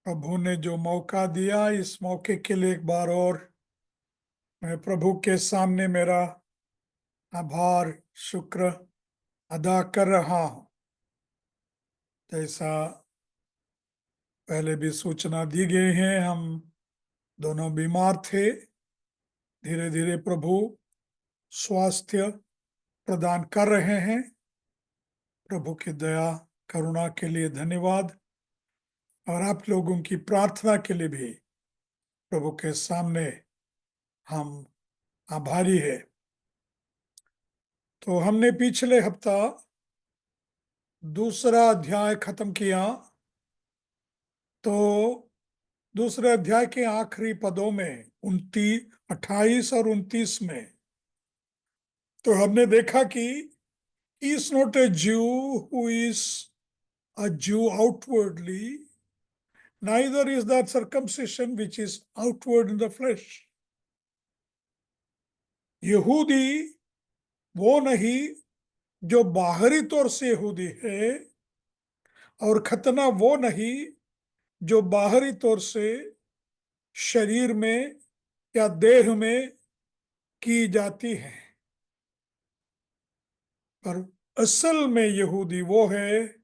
प्रभु ने जो मौका दिया, इस मौके के लिए एक बार और मैं प्रभु के सामने मेरा आभार शुक्र अदा कर रहा हूं। जैसा पहले भी सूचना दी गई है, हम दोनों बीमार थे। धीरे धीरे प्रभु स्वास्थ्य प्रदान कर रहे हैं। प्रभु की दया करुणा के लिए धन्यवाद, और आप लोगों की प्रार्थना के लिए भी प्रभु के सामने हम आभारी है। तो हमने पिछले हफ्ता दूसरा अध्याय खत्म किया। तो दूसरे अध्याय के आखिरी पदों में 28 और 29 में तो हमने देखा कि is not a Jew who is a Jew outwardly, neither is that circumcision which is outward in the flesh. यहूदी वो नहीं जो बाहरी तौर से यहूदी है, और खतना वो नहीं जो बाहरी तौर से शरीर में या देह में की जाती है, पर असल में यहूदी वो है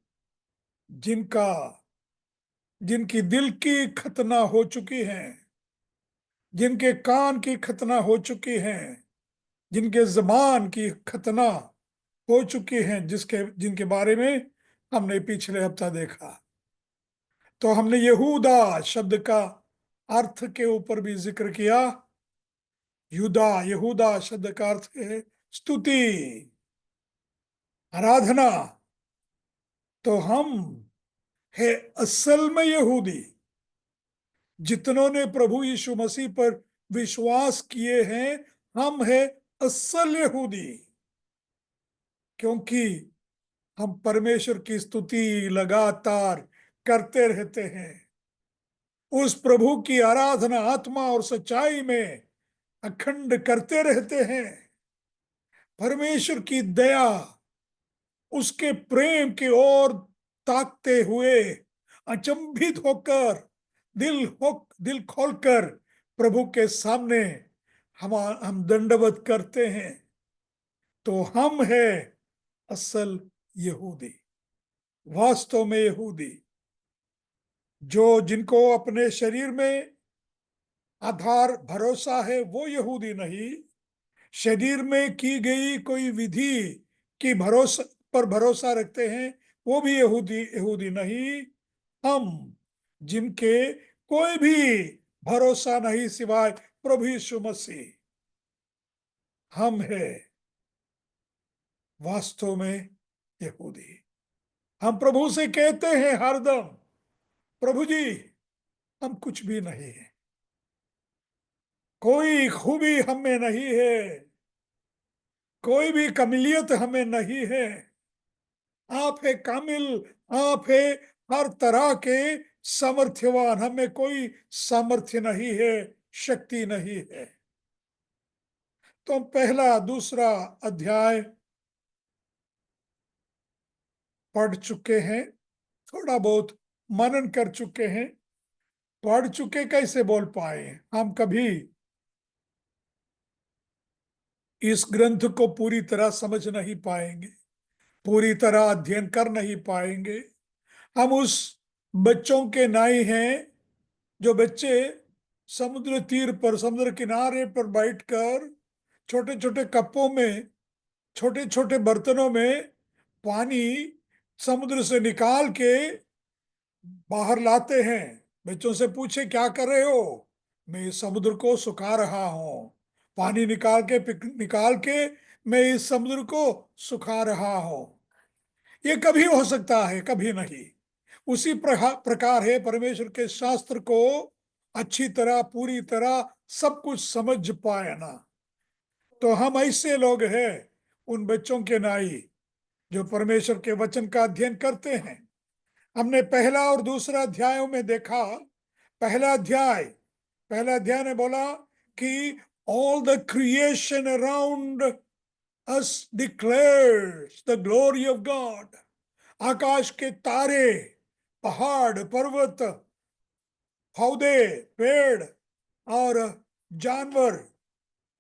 जिनकी दिल की खतना हो चुकी है, जिनके कान की खतना हो चुकी है, जिनके जबान की खतना हो चुकी है, जिनके बारे में हमने पिछले हफ्ता देखा। तो हमने यहूदा शब्द का अर्थ के ऊपर भी जिक्र किया। यहूदा शब्द का अर्थ है स्तुति, आराधना। तो हम है असल में यहूदी, जितनों ने प्रभु यीशु मसीह पर विश्वास किए हैं, हम है असल यहूदी, क्योंकि हम परमेश्वर की स्तुति लगातार करते रहते हैं। उस प्रभु की आराधना आत्मा और सच्चाई में अखंड करते रहते हैं। परमेश्वर की दया, उसके प्रेम की ओर ताकते हुए अचंभित होकर दिल खोलकर प्रभु के सामने हम दंडवत करते हैं। तो हम है असल यहूदी, वास्तव में यहूदी, जिनको अपने शरीर में आधार भरोसा है, वो यहूदी नहीं। शरीर में की गई कोई विधि की भरोसा रखते हैं, वो भी यहूदी नहीं। हम जिनके कोई भी भरोसा नहीं सिवाय प्रभु यीशु मसीह, हम है वास्तव में यहूदी। हम प्रभु से कहते हैं हरदम, प्रभु जी हम कुछ भी नहीं है, कोई खूबी हमें नहीं है, कोई भी कामिलियत हमें नहीं है। आप है कामिल, आप है हर तरह के सामर्थ्यवान, हमें कोई सामर्थ्य नहीं है, शक्ति नहीं है। तो पहला दूसरा अध्याय पढ़ चुके हैं, थोड़ा बहुत मनन कर चुके हैं। पढ़ चुके कैसे बोल पाए? हम कभी इस ग्रंथ को पूरी तरह समझ नहीं पाएंगे, पूरी तरह अध्ययन कर नहीं पाएंगे। हम उस बच्चों के नाई हैं जो बच्चे समुद्र तीर पर, समुद्र किनारे पर बैठकर छोटे छोटे कपों में, छोटे छोटे बर्तनों में पानी समुद्र से निकाल के बाहर लाते हैं। बच्चों से पूछे क्या कर रहे हो? मैं इस समुद्र को सुखा रहा हूं, पानी निकाल के मैं इस समुद्र को सुखा रहा हूं। ये कभी हो सकता है, कभी नहीं। उसी प्रकार है, परमेश्वर के शास्त्र को अच्छी तरह, पूरी तरह सब कुछ समझ पाए ना। तो हम ऐसे लोग हैं, उन बच्चों के नाई जो परमेश्वर के वचन का अध्ययन करते हैं। हमने पहला और दूसरा अध्यायों में देखा। पहला अध्याय ने बोला कि all the creation around us declares the glory of God. आकाश के तारे, पहाड़, पर्वत, पौधे, पेड़ और जानवर,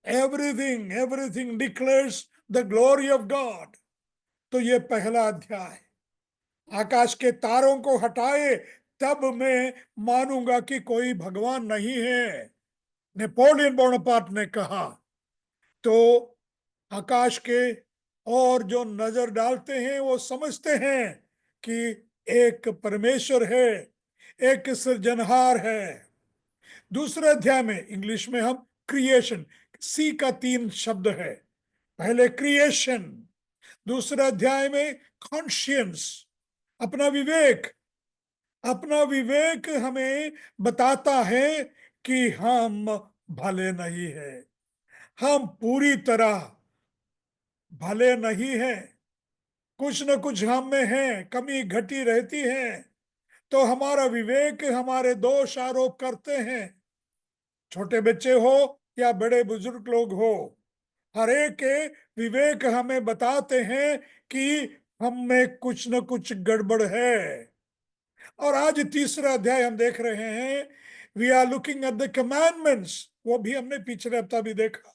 everything everything declares the glory of God. तो ये पहला अध्याय। आकाश के तारों को हटाए तब मैं मानूंगा कि कोई भगवान नहीं है, नेपोलियन बोनापार्ट ने कहा। तो आकाश के और जो नजर डालते हैं वो समझते हैं कि एक परमेश्वर है, एक सृजनहार है। दूसरे अध्याय में इंग्लिश में हम क्रिएशन, सी का 3 शब्द है। पहले क्रिएशन, दूसरे अध्याय में कॉन्शियंस, अपना विवेक। अपना विवेक हमें बताता है कि हम भले नहीं है, हम पूरी तरह भले नहीं है, कुछ न कुछ हम में है, कमी घटी रहती है। तो हमारा विवेक हमारे दोष आरोप करते हैं, छोटे बच्चे हो या बड़े बुजुर्ग लोग हो, हर एक के विवेक हमें बताते हैं कि हम में कुछ न कुछ गड़बड़ है। और आज तीसरा अध्याय हम देख रहे हैं, we are looking at the commandments. वो भी हमने पिछले हफ्ता भी देखा।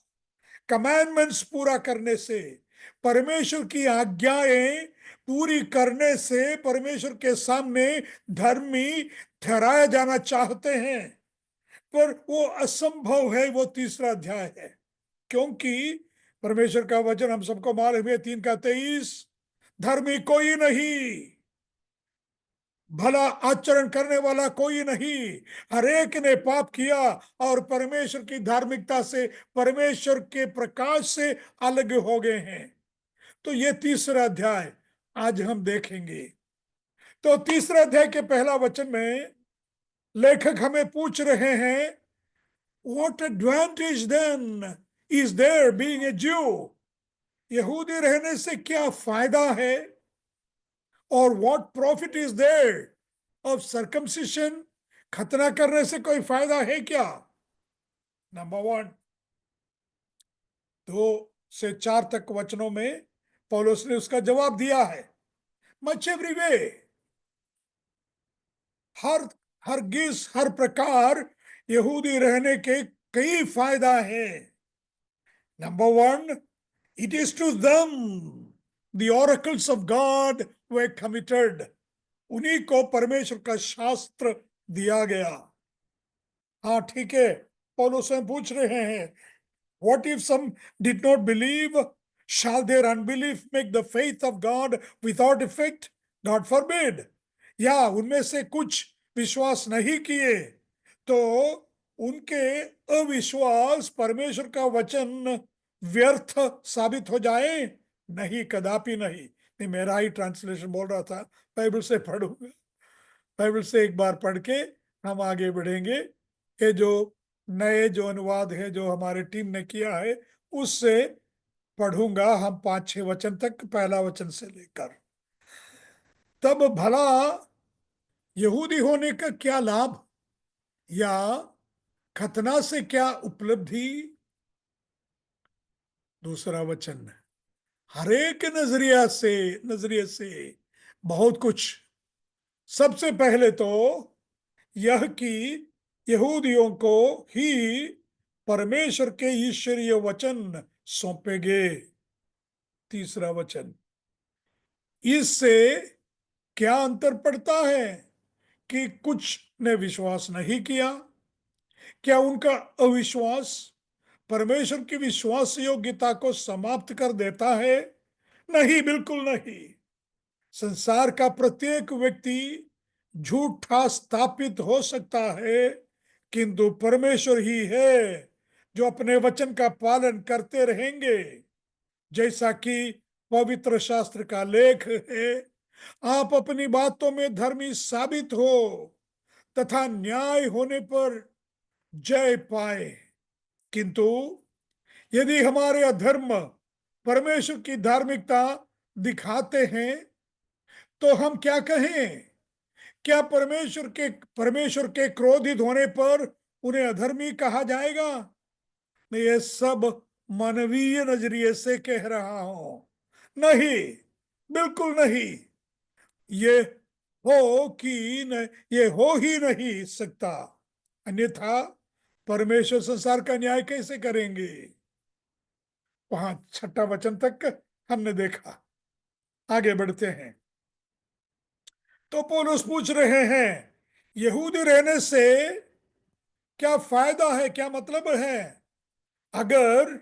कमांडमेंट्स पूरा करने से, परमेश्वर की आज्ञाएं पूरी करने से परमेश्वर के सामने धर्मी ठहराया जाना चाहते हैं, पर वो असंभव है। वो तीसरा अध्याय है, क्योंकि परमेश्वर का वचन हम सबको मालूम है, 3:23, धर्मी कोई नहीं, भला आचरण करने वाला कोई नहीं, हर एक ने पाप किया और परमेश्वर की धार्मिकता से, परमेश्वर के प्रकाश से अलग हो गए हैं। तो ये तीसरा अध्याय आज हम देखेंगे। तो तीसरा अध्याय के पहला वचन में लेखक हमें पूछ रहे हैं, what advantage then is there being a Jew? यहूदी रहने से क्या फायदा है? और what profit is there of circumcision? खतना करने से कोई फायदा है क्या? नंबर 1, 2 से 4 तक वचनों में पौलुस ने उसका जवाब दिया है। मच एवरी वे, हर हरगिज हर प्रकार यहूदी रहने के कई फायदा है। Number 1, it is to them the oracles of God they committed. उन्हीं को परमेश्वर का शास्त्र दिया गया। हाँ ठीक है, पौलुस से पूछ रहे हैं, what if some did not believe? Shall their unbelief make the faith of God without effect? God forbid. या उनमें से कुछ विश्वास नहीं किए तो उनके अविश्वास परमेश्वर का वचन व्यर्थ साबित हो जाए? नहीं, कदापि नहीं। नहीं, मेरा ही ट्रांसलेशन बोल रहा था, बाइबल से पढ़ूंगा। बाइबल से एक बार पढ़ के हम आगे बढ़ेंगे। ये जो नए जो अनुवाद है जो हमारे टीम ने किया है, उससे पढ़ूंगा हम 5-6 वचन तक, पहला वचन से लेकर। तब भला यहूदी होने का क्या लाभ, या खतना से क्या उपलब्धि? दूसरा वचन, हरेक नजरिए से बहुत कुछ। सबसे पहले तो यह कि यहूदियों को ही परमेश्वर के ईश्वरीय वचन सौंपे गए। तीसरा वचन, इससे क्या अंतर पड़ता है कि कुछ ने विश्वास नहीं किया? क्या उनका अविश्वास परमेश्वर की विश्वास योग्यता को समाप्त कर देता है? नहीं, बिल्कुल नहीं। संसार का प्रत्येक व्यक्ति झूठा स्थापित हो सकता है, किंतु परमेश्वर ही है जो अपने वचन का पालन करते रहेंगे। जैसा कि पवित्र शास्त्र का लेख है, आप अपनी बातों में धर्मी साबित हो तथा न्याय होने पर जय पाए। किंतु यदि हमारे अधर्म परमेश्वर की धार्मिकता दिखाते हैं तो हम क्या कहें? क्या परमेश्वर के क्रोधित होने पर उन्हें अधर्मी कहा जाएगा? मैं ये सब मानवीय नजरिए से कह रहा हूं। नहीं, बिल्कुल नहीं। ये ये हो ही नहीं सकता। अन्यथा परमेश्वर संसार का न्याय कैसे करेंगे। वहां 6 वचन तक हमने देखा। आगे बढ़ते हैं। तो पौलुस पूछ रहे हैं, यहूदी रहने से क्या फायदा है, क्या मतलब है। अगर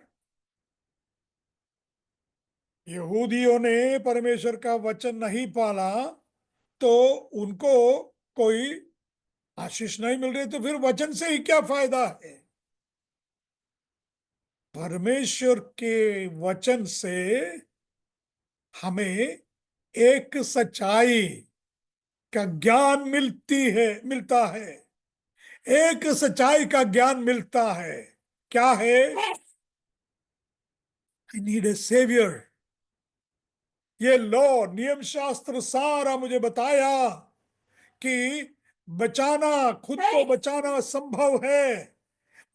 यहूदियों ने परमेश्वर का वचन नहीं पाला तो उनको कोई आशीष नहीं मिल रही, तो फिर वचन से ही क्या फायदा है। परमेश्वर के वचन से हमें एक सच्चाई का ज्ञान मिलता है। एक सच्चाई का ज्ञान मिलता है। क्या है? I need a saviour. ये लॉ, नियम शास्त्र सारा मुझे बताया कि बचाना, खुद को बचाना संभव है।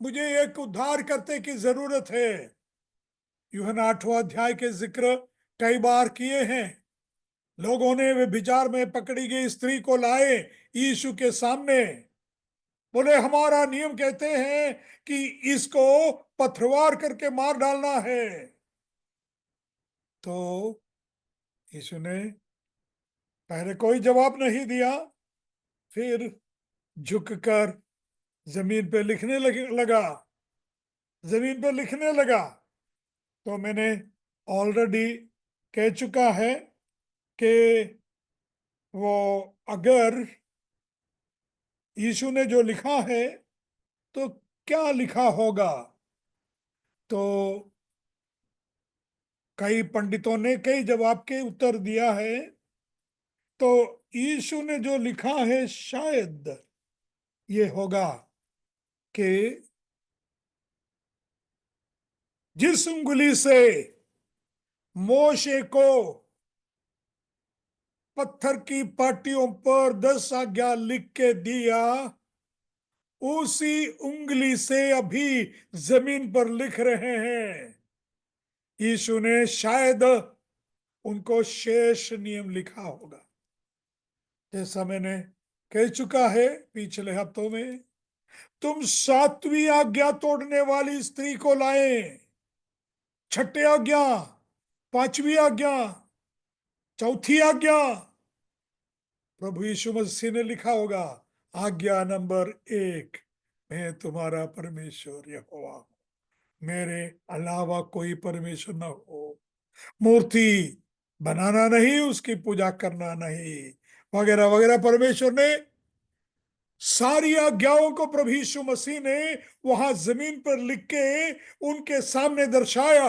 मुझे एक उद्धार करते की जरूरत है। यूहन्ना 8वां अध्याय के जिक्र कई बार किए हैं। लोगों ने व्यभिचार में पकड़ी गई स्त्री को लाए यीशु के सामने। बोले, हमारा नियम कहते हैं कि इसको पथरवार करके मार डालना है। तो यीशु ने पहले कोई जवाब नहीं दिया, फिर झुककर जमीन पे लगा। जमीन पे लिखने लगा। तो मैंने ऑलरेडी कह चुका है कि वो अगर यीशु ने जो लिखा है तो क्या लिखा होगा। तो कई पंडितों ने कई जवाब के उत्तर दिया है। तो यीशु ने जो लिखा है शायद ये होगा कि जिस उंगली से मोशे को पत्थर की पाटियों पर 10 आज्ञा लिख के दिया, उसी उंगली से अभी जमीन पर लिख रहे हैं। यीशु ने शायद उनको शेष नियम लिखा होगा। जैसा मैंने कह चुका है पिछले हफ्तों में, तुम 7वीं आज्ञा तोड़ने वाली स्त्री को लाए। 6ठी आज्ञा, 5वीं आज्ञा, 4थी आज्ञा, प्रभु यीशु मसीह ने लिखा होगा आज्ञा नंबर 1, मैं तुम्हारा परमेश्वर यहोवा हूं, मेरे अलावा कोई परमेश्वर न हो। मूर्ति बनाना नहीं, उसकी पूजा करना नहीं, वगैरह वगैरह। परमेश्वर ने सारी आज्ञाओं को प्रभु यीशु मसीह ने वहां जमीन पर लिख के उनके सामने दर्शाया।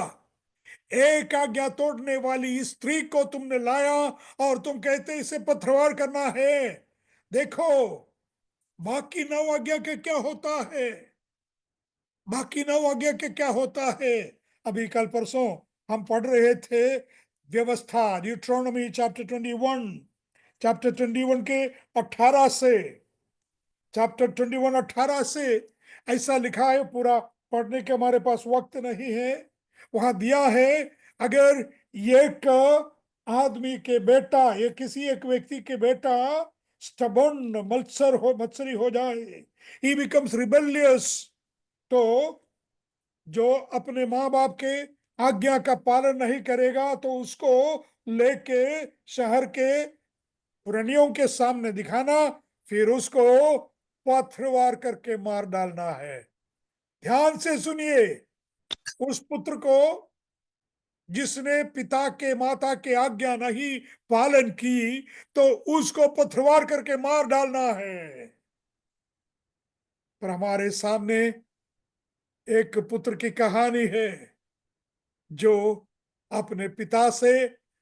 एक आज्ञा तोड़ने वाली स्त्री को तुमने लाया और तुम कहते इसे पथरवार करना है। देखो बाकी 9 आज्ञा के क्या होता है। बाकी 9 आज्ञा के क्या होता है। अभी कल परसों हम पढ़ रहे थे व्यवस्था, ड्यूट्रोनॉमी चैप्टर 21 के 18 से। चैप्टर 21 18 से ऐसा लिखा है, पूरा पढ़ने के हमारे पास वक्त नहीं है। वहां दिया है, अगर एक आदमी के बेटा, ये किसी एक व्यक्ति के बेटा स्टबर्न, मत्सरी हो जाए, ही बिकम्स रिबेलियस, तो जो अपने माँ बाप के आज्ञा का पालन नहीं करेगा तो उसको लेके शहर के पुरनियों के सामने दिखाना, फिर उसको पथरवार करके मार डालना है। ध्यान से सुनिए, उस पुत्र को जिसने पिता के माता के आज्ञा नहीं पालन की तो उसको पथरवार करके मार डालना है। पर हमारे सामने एक पुत्र की कहानी है जो अपने पिता से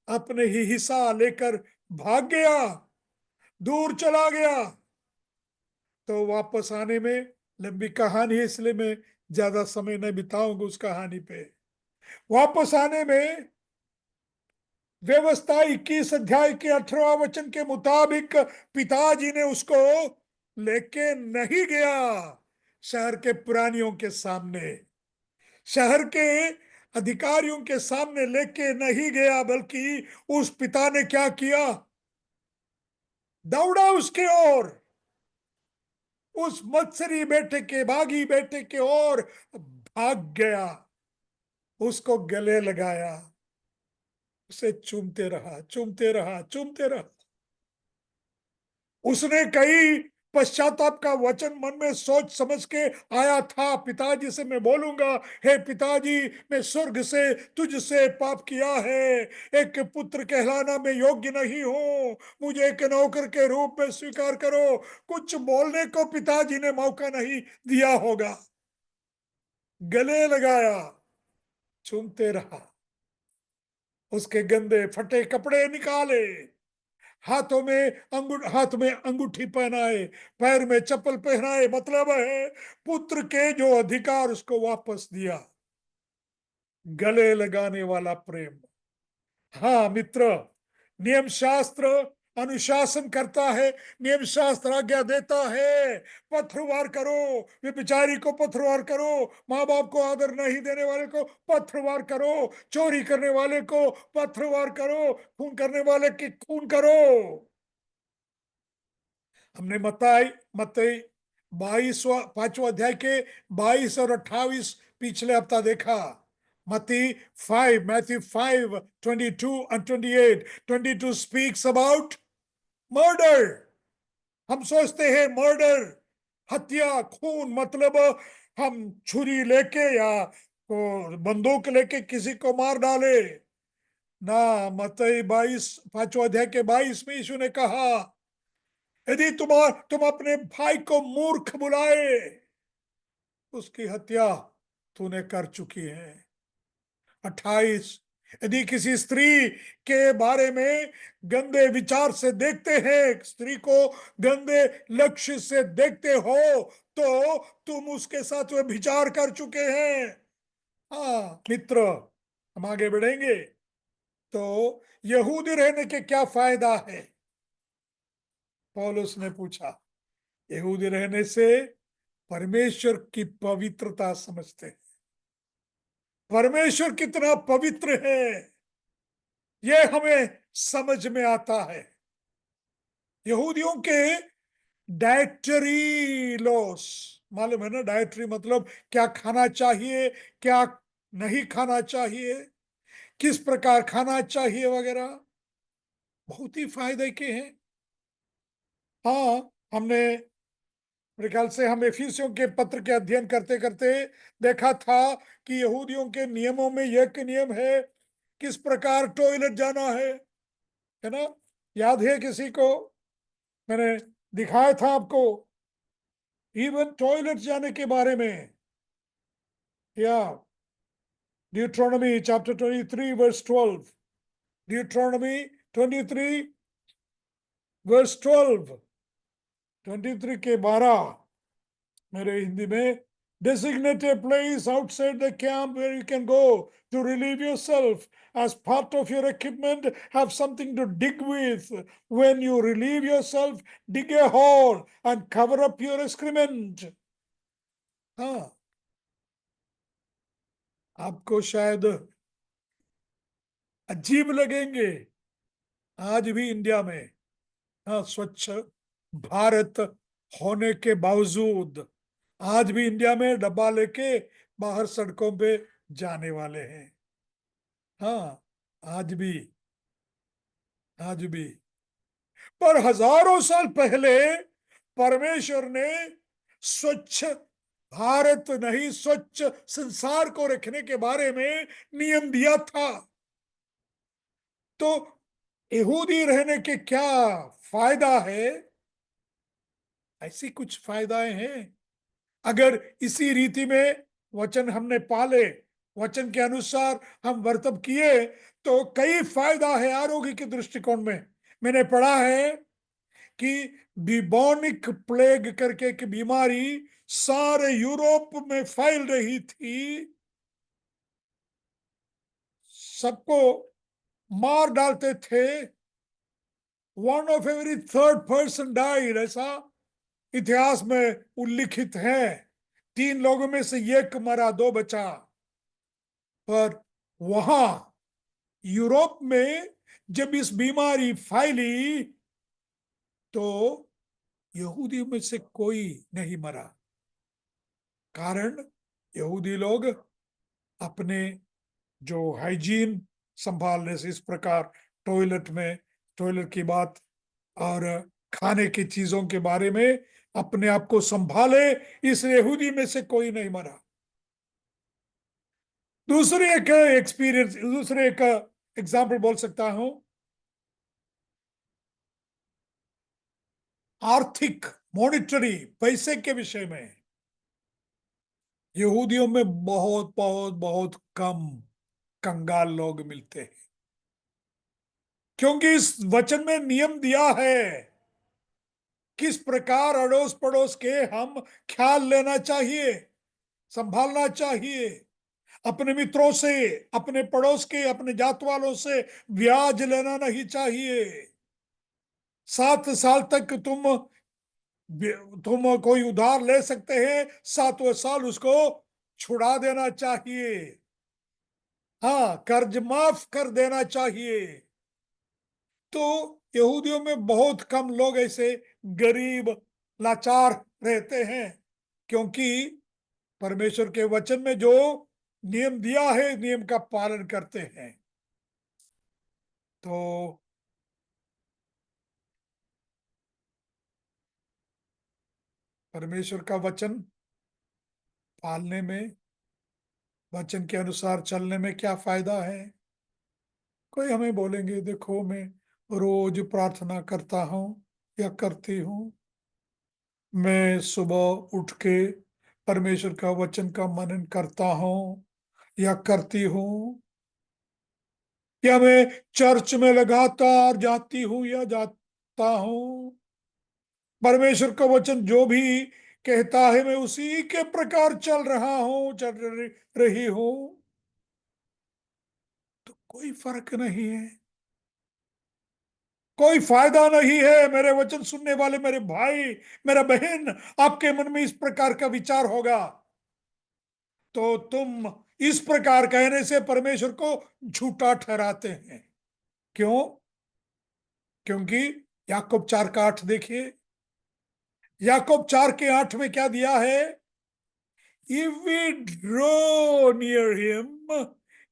अपने ही हिस्सा लेकर भाग गया, दूर चला गया। तो वापस आने में, लंबी कहानी है इसलिए मैं ज्यादा समय नहीं बिताऊंगा उस कहानी पे। वापस आने में व्यवस्था 21 अध्याय के 18वां वचन के मुताबिक पिताजी ने उसको लेके नहीं गया शहर के पुरानियों के सामने, शहर के अधिकारियों के सामने लेके नहीं गया, बल्कि उस पिता ने क्या किया, दौड़ा उसके ओर, उस मत्सरी बेटे के, बागी बेटे के ओर भाग गया, उसको गले लगाया, उसे चूमते रहा, चूमते रहा, चूमते रहा। उसने कई पश्चाताप का वचन मन में सोच समझ के आया था, पिताजी से मैं बोलूंगा, हे पिताजी, मैं स्वर्ग से तुझसे पाप किया है, एक पुत्र कहलाना मैं योग्य नहीं हूं, मुझे एक नौकर के रूप में स्वीकार करो। कुछ बोलने को पिताजी ने मौका नहीं दिया होगा, गले लगाया, चूमते रहा, उसके गंदे फटे कपड़े निकाले, हाथ में अंगूठी पहनाए, पैर में चप्पल पहनाए, मतलब है पुत्र के जो अधिकार उसको वापस दिया। गले लगाने वाला प्रेम। हाँ मित्र, नियम शास्त्र अनुशासन करता है, नियम शास्त्र आज्ञा देता है, पथरवार करो, व्यभिचारी को पथरवार करो, माँ बाप को आदर नहीं देने वाले को पथरवार करो, चोरी करने वाले को पथरवार करो, खून करने वाले की खून करो। हमने मत्ती 5वां अध्याय के 22 और 28 पिछले हफ्ता देखा। Matthew 5, 22 and 28. 22 speaks about murder. हम सोचते हैं मर्डर, हत्या, खून, मतलब हम छुरी लेके या तो बंदूक लेके किसी को मार डाले ना। मत्ती 5वां अध्याय के 22 में यीशु ने कहा, यदि तुम अपने भाई को मूर्ख बुलाए, उसकी हत्या तूने कर चुकी है। 28, यदि किसी स्त्री के बारे में गंदे विचार से देखते हैं, स्त्री को गंदे लक्ष्य से देखते हो, तो तुम उसके साथ वे विचार कर चुके हैं। हाँ मित्र, हम आगे बढ़ेंगे तो यहूदी रहने के क्या फायदा है, पौलुस ने पूछा। यहूदी रहने से परमेश्वर की पवित्रता समझते हैं, परमेश्वर कितना पवित्र है यह हमें समझ में आता है। यहूदियों के डाइटरी लॉस मालूम है ना, डाइटरी मतलब क्या खाना चाहिए, क्या नहीं खाना चाहिए, किस प्रकार खाना चाहिए वगैरह, बहुत ही फायदे के हैं। हाँ, हमने, मेरे ख्याल से हम इफिसियों के पत्र के अध्ययन करते करते देखा था कि यहूदियों के नियमों में एक नियम है, किस प्रकार टॉयलेट जाना है ना, याद है किसी को? मैंने दिखाया था आपको, इवन टॉयलेट जाने के बारे में। या ड्यूट्रोनॉमी चैप्टर 23 वर्स 12, ड्यूट्रोनॉमी 23 वर्स 12, 23 के 12 मेरे हिंदी में, designate a place outside the camp where you can go to relieve yourself. As part of your equipment, have something to dig with. When you relieve yourself, dig a hole and cover up your excrement. हाँ, आपको शायद अजीब लगेंगे, आज भी India में, हाँ, स्वच्छ भारत होने के बावजूद आज भी इंडिया में डब्बा लेके बाहर सड़कों पे जाने वाले हैं। हाँ, आज भी, आज भी। पर हजारों साल पहले परमेश्वर ने स्वच्छ भारत नहीं, स्वच्छ संसार को रखने के बारे में नियम दिया था। तो यहूदी रहने के क्या फायदा है? ऐसी कुछ फायदाएं हैं, अगर इसी रीति में वचन हमने पाले, वचन के अनुसार हम वर्तन किए, तो कई फायदा है आरोग्य के दृष्टिकोण में। मैंने पढ़ा है कि बिबोनिक प्लेग करके एक बीमारी सारे यूरोप में फैल रही थी, सबको मार डालते थे, 1 of every 3rd person died, ऐसा इतिहास में उल्लिखित है। 3 लोगों में से एक मरा, 2 बचा। पर वहां यूरोप में जब इस बीमारी फैली, तो यहूदियों में से कोई नहीं मरा। कारण, यहूदी लोग अपने जो हाइजीन संभालने से, इस प्रकार टॉयलेट में, टॉयलेट की बात और खाने की चीजों के बारे में अपने आप को संभाले, इस यहूदी में से कोई नहीं मरा। दूसरे एक एक्सपीरियंस, दूसरे एक एग्जाम्पल बोल सकता हूं। आर्थिक, मॉनिटरी, पैसे के विषय में यहूदियों में बहुत बहुत बहुत कम कंगाल लोग मिलते हैं, क्योंकि इस वचन में नियम दिया है किस प्रकार अड़ोस पड़ोस के हम ख्याल लेना चाहिए, संभालना चाहिए। अपने मित्रों से, अपने पड़ोस के, अपने जात वालों से ब्याज लेना नहीं चाहिए। 7 साल तक तुम कोई उधार ले सकते हैं, 7वें साल उसको छुड़ा देना चाहिए। हाँ, कर्ज माफ कर देना चाहिए। तो यहूदियों में बहुत कम लोग ऐसे गरीब, लाचार रहते हैं, क्योंकि परमेश्वर के वचन में जो नियम दिया है, नियम का पालन करते हैं। तो परमेश्वर का वचन पालने में, वचन के अनुसार चलने में क्या फायदा है? कोई हमें बोलेंगे, देखो मैं रोज प्रार्थना करता हूं या करती हूं, मैं सुबह उठ के परमेश्वर का वचन का मनन करता हूं या करती हूं, या मैं चर्च में लगातार जाती हूं या जाता हूं, परमेश्वर का वचन जो भी कहता है मैं उसी के प्रकार चल रहा हूं, रही हूं, तो कोई फर्क नहीं है, कोई फायदा नहीं है। मेरे वचन सुनने वाले मेरे भाई, मेरा बहन, आपके मन में इस प्रकार का विचार होगा तो तुम इस प्रकार कहने से परमेश्वर को झूठा ठहराते हैं। क्यों? क्योंकि याकूब 4 का 8 देखिए। याकूब 4 के 8 में क्या दिया है? If we draw near him,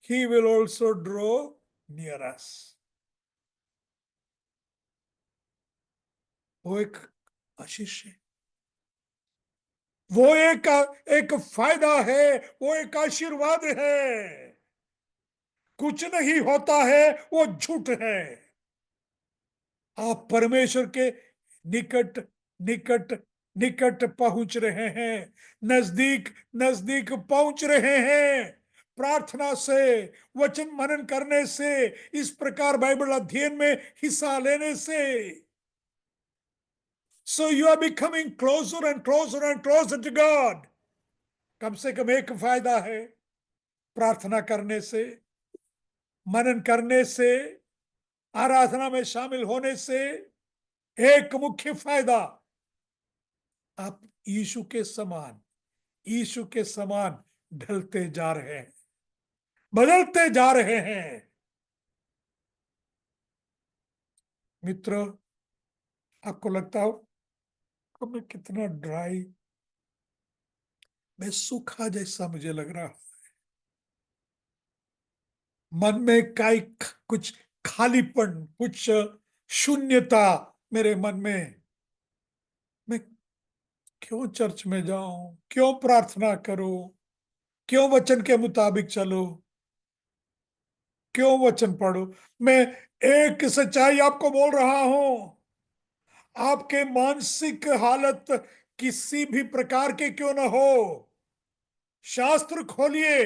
he will also draw near us. वो एक आशीष है, वो एक एक फायदा है, वो एक आशीर्वाद है। कुछ नहीं होता है, वो झूठ है। आप परमेश्वर के निकट निकट निकट पहुंच रहे हैं, नजदीक नजदीक पहुंच रहे हैं, प्रार्थना से, वचन मनन करने से, इस प्रकार बाइबल अध्ययन में हिस्सा लेने से। So you are becoming closer and closer and closer to God. कम से कम एक फायदा है, प्रार्थना करने से, मनन करने से, आराधना में शामिल होने से एक मुख्य फायदा, आप यीशु के समान, यीशु के समान ढलते जा रहे हैं, बदलते जा रहे हैं। मित्र, आपको लगता हो कि मैं कितना ड्राई, मैं सूखा जैसा मुझे लग रहा, मन में काई कुछ खालीपन, कुछ शून्यता मेरे मन में। मैं क्यों चर्च में जाऊं, क्यों प्रार्थना करूं, क्यों वचन के मुताबिक चलो, क्यों वचन पढ़ो? मैं एक सच्चाई आपको बोल रहा हूं, आपके मानसिक हालत किसी भी प्रकार के क्यों ना हो, शास्त्र खोलिए,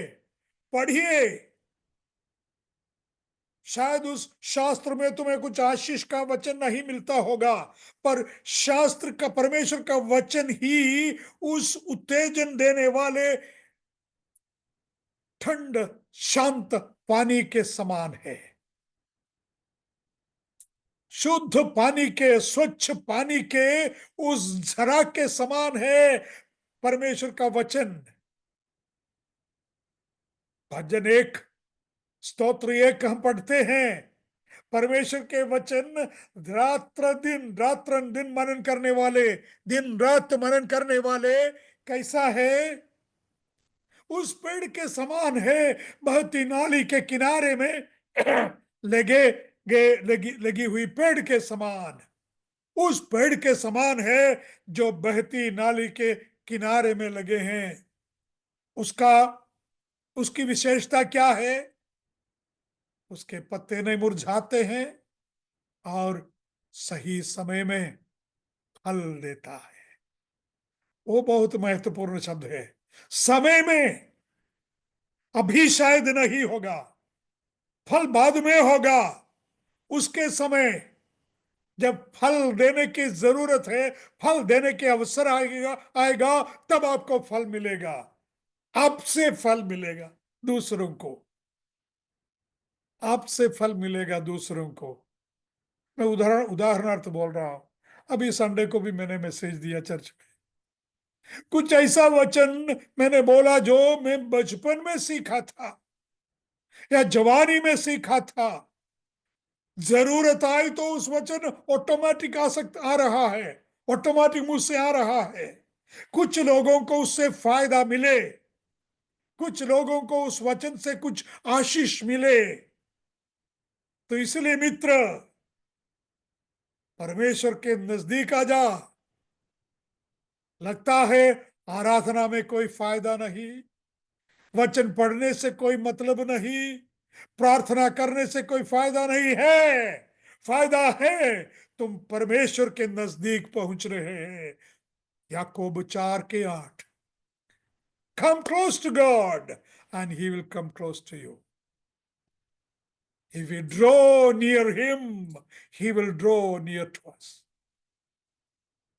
पढ़िए। शायद उस शास्त्र में तुम्हें कुछ आशीष का वचन नहीं मिलता होगा, पर शास्त्र का, परमेश्वर का वचन ही उस उत्तेजन देने वाले ठंड शांत पानी के समान है, शुद्ध पानी के, स्वच्छ पानी के उस झरा के समान है परमेश्वर का वचन। भजन 1, स्तोत्र 1 हम पढ़ते हैं, परमेश्वर के वचन रात्र दिन मनन करने वाले, दिन रात मनन करने वाले कैसा है? उस पेड़ के समान है, बहती नाली के किनारे में लगे लगी हुई पेड़ के समान। उस पेड़ के समान है जो बहती नाली के किनारे में लगे हैं। उसका उसकी विशेषता क्या है? उसके पत्ते नहीं मुरझाते हैं और सही समय में फल देता है। वो बहुत महत्वपूर्ण शब्द है। समय में। अभी शायद नहीं होगा, फल बाद में होगा। उसके समय जब फल देने की जरूरत है, फल देने के अवसर आएगा आएगा, तब आपको फल मिलेगा। आपसे फल मिलेगा दूसरों को। आपसे फल मिलेगा दूसरों को। मैं उदाहरणार्थ बोल रहा हूं। अभी संडे को भी मैंने मैसेज दिया चर्च में। कुछ ऐसा वचन मैंने बोला जो मैं बचपन में सीखा था या जवानी में सीखा था। जरूरत आई तो उस वचन ऑटोमेटिक आ रहा है, ऑटोमेटिक मुझसे आ रहा है। कुछ लोगों को उससे फायदा मिले, कुछ लोगों को उस वचन से कुछ आशीष मिले। तो इसलिए मित्र, परमेश्वर के नजदीक आ जा। लगता है आराधना में कोई फायदा नहीं, वचन पढ़ने से कोई मतलब नहीं, प्रार्थना करने से कोई फायदा नहीं है। फायदा है, तुम परमेश्वर के नजदीक पहुंच रहे हैं। याकूब 4:8। Come close to God and he will come close to you. If we draw near him, he will draw near to us.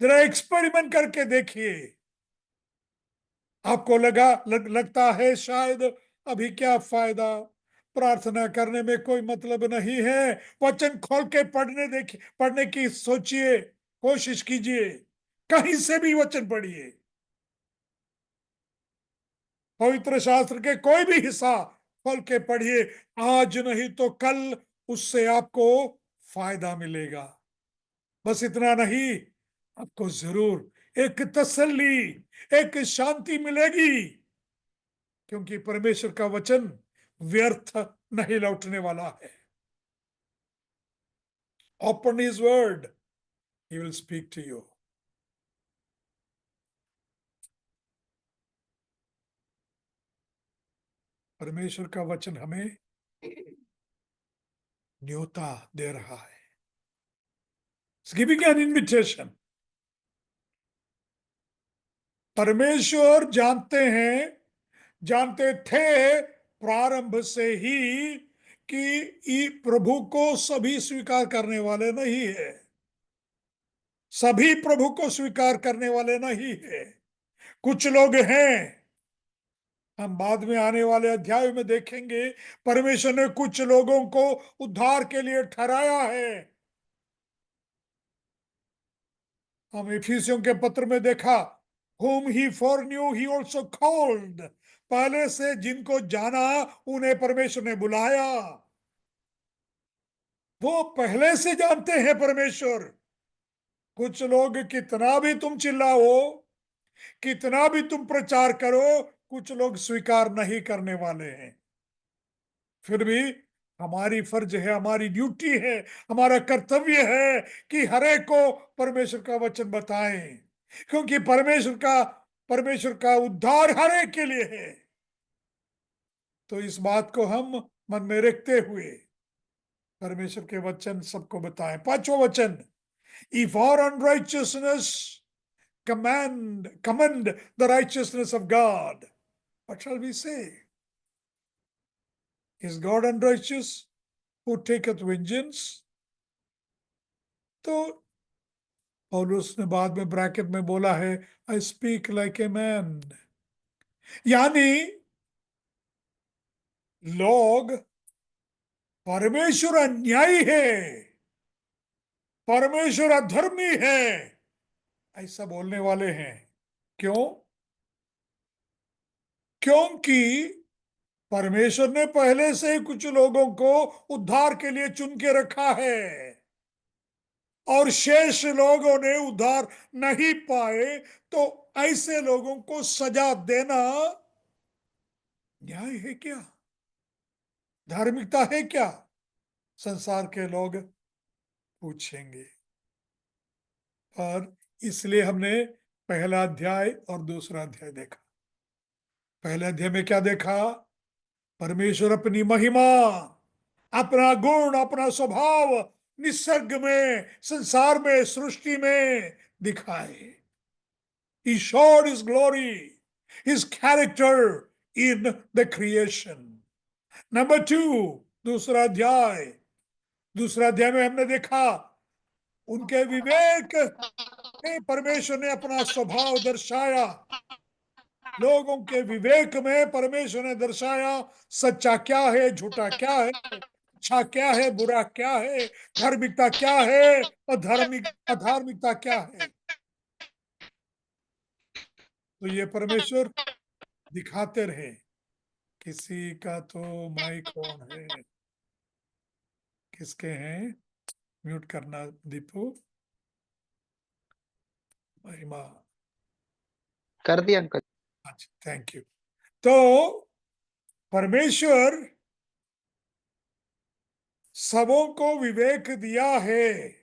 जरा एक्सपेरिमेंट करके देखिए। आपको लगता है शायद अभी क्या फायदा, प्रार्थना करने में कोई मतलब नहीं है। वचन खोल के पढ़ने की सोचिए, कोशिश कीजिए। कहीं से भी वचन पढ़िए, पवित्र शास्त्र के कोई भी हिस्सा खोल के पढ़िए। आज नहीं तो कल उससे आपको फायदा मिलेगा। बस इतना नहीं, आपको जरूर एक तसल्ली, एक शांति मिलेगी, क्योंकि परमेश्वर का वचन व्यर्थ नहीं लौटने वाला है। Open his word, he will speak to you. परमेश्वर का वचन हमें न्योता दे रहा है। It's giving an invitation. परमेश्वर जानते थे प्रारंभ से ही कि प्रभु को सभी स्वीकार करने वाले नहीं है। सभी प्रभु को स्वीकार करने वाले नहीं है। कुछ लोग हैं, हम बाद में आने वाले अध्याय में देखेंगे। परमेश्वर ने कुछ लोगों को उद्धार के लिए ठहराया है। हम इफिसियों के पत्र में देखा, whom he foreknew he also called। पहले से जिनको जाना उन्हें परमेश्वर ने बुलाया। वो पहले से जानते हैं परमेश्वर। कुछ लोग कितना भी तुम चिल्लाओ, कितना भी तुम प्रचार करो, कुछ लोग स्वीकार नहीं करने वाले हैं। फिर भी हमारी फर्ज है, हमारी ड्यूटी है, हमारा कर्तव्य है कि हरेक को परमेश्वर का वचन बताएं, क्योंकि परमेश्वर का उद्धार हरेक के लिए है। तो इस बात को हम मन में रखते हुए परमेश्वर के वचन सबको बताएं। पांचवा वचन, if our unrighteousness commend the righteousness of God, what shall we say? Is God unrighteous who taketh vengeance? तो पौलुस ने बाद में ब्रैकेट में बोला है, I speak like a man. यानी लोग परमेश्वर अन्यायी है, परमेश्वर अधर्मी है, ऐसा बोलने वाले हैं। क्यों? क्योंकि परमेश्वर ने पहले से ही कुछ लोगों को उद्धार के लिए चुन के रखा है, और शेष लोगों ने उद्धार नहीं पाए, तो ऐसे लोगों को सजा देना न्याय है क्या? धार्मिकता है क्या? संसार के लोग पूछेंगे। और इसलिए हमने पहला अध्याय और दूसरा अध्याय देखा। पहले अध्याय में क्या देखा? परमेश्वर अपनी महिमा, अपना गुण, अपना स्वभाव निसर्ग में, संसार में, सृष्टि में दिखाए। He showed his glory, his character in the creation. Number 2, दूसरा अध्याय में हमने देखा उनके विवेक में परमेश्वर ने अपना स्वभाव दर्शाया। लोगों के विवेक में परमेश्वर ने दर्शाया सच्चा क्या है, झूठा क्या है, अच्छा क्या है, बुरा क्या है, धार्मिकता क्या है और अधार्मिकता क्या है। तो ये परमेश्वर दिखाते रहे। किसी का तो माइक ऑन है, किसके हैं? म्यूट करना दीपू। महिमा, कर दिया अंकल। अच्छा, थैंक यू। तो परमेश्वर सबों को विवेक दिया है,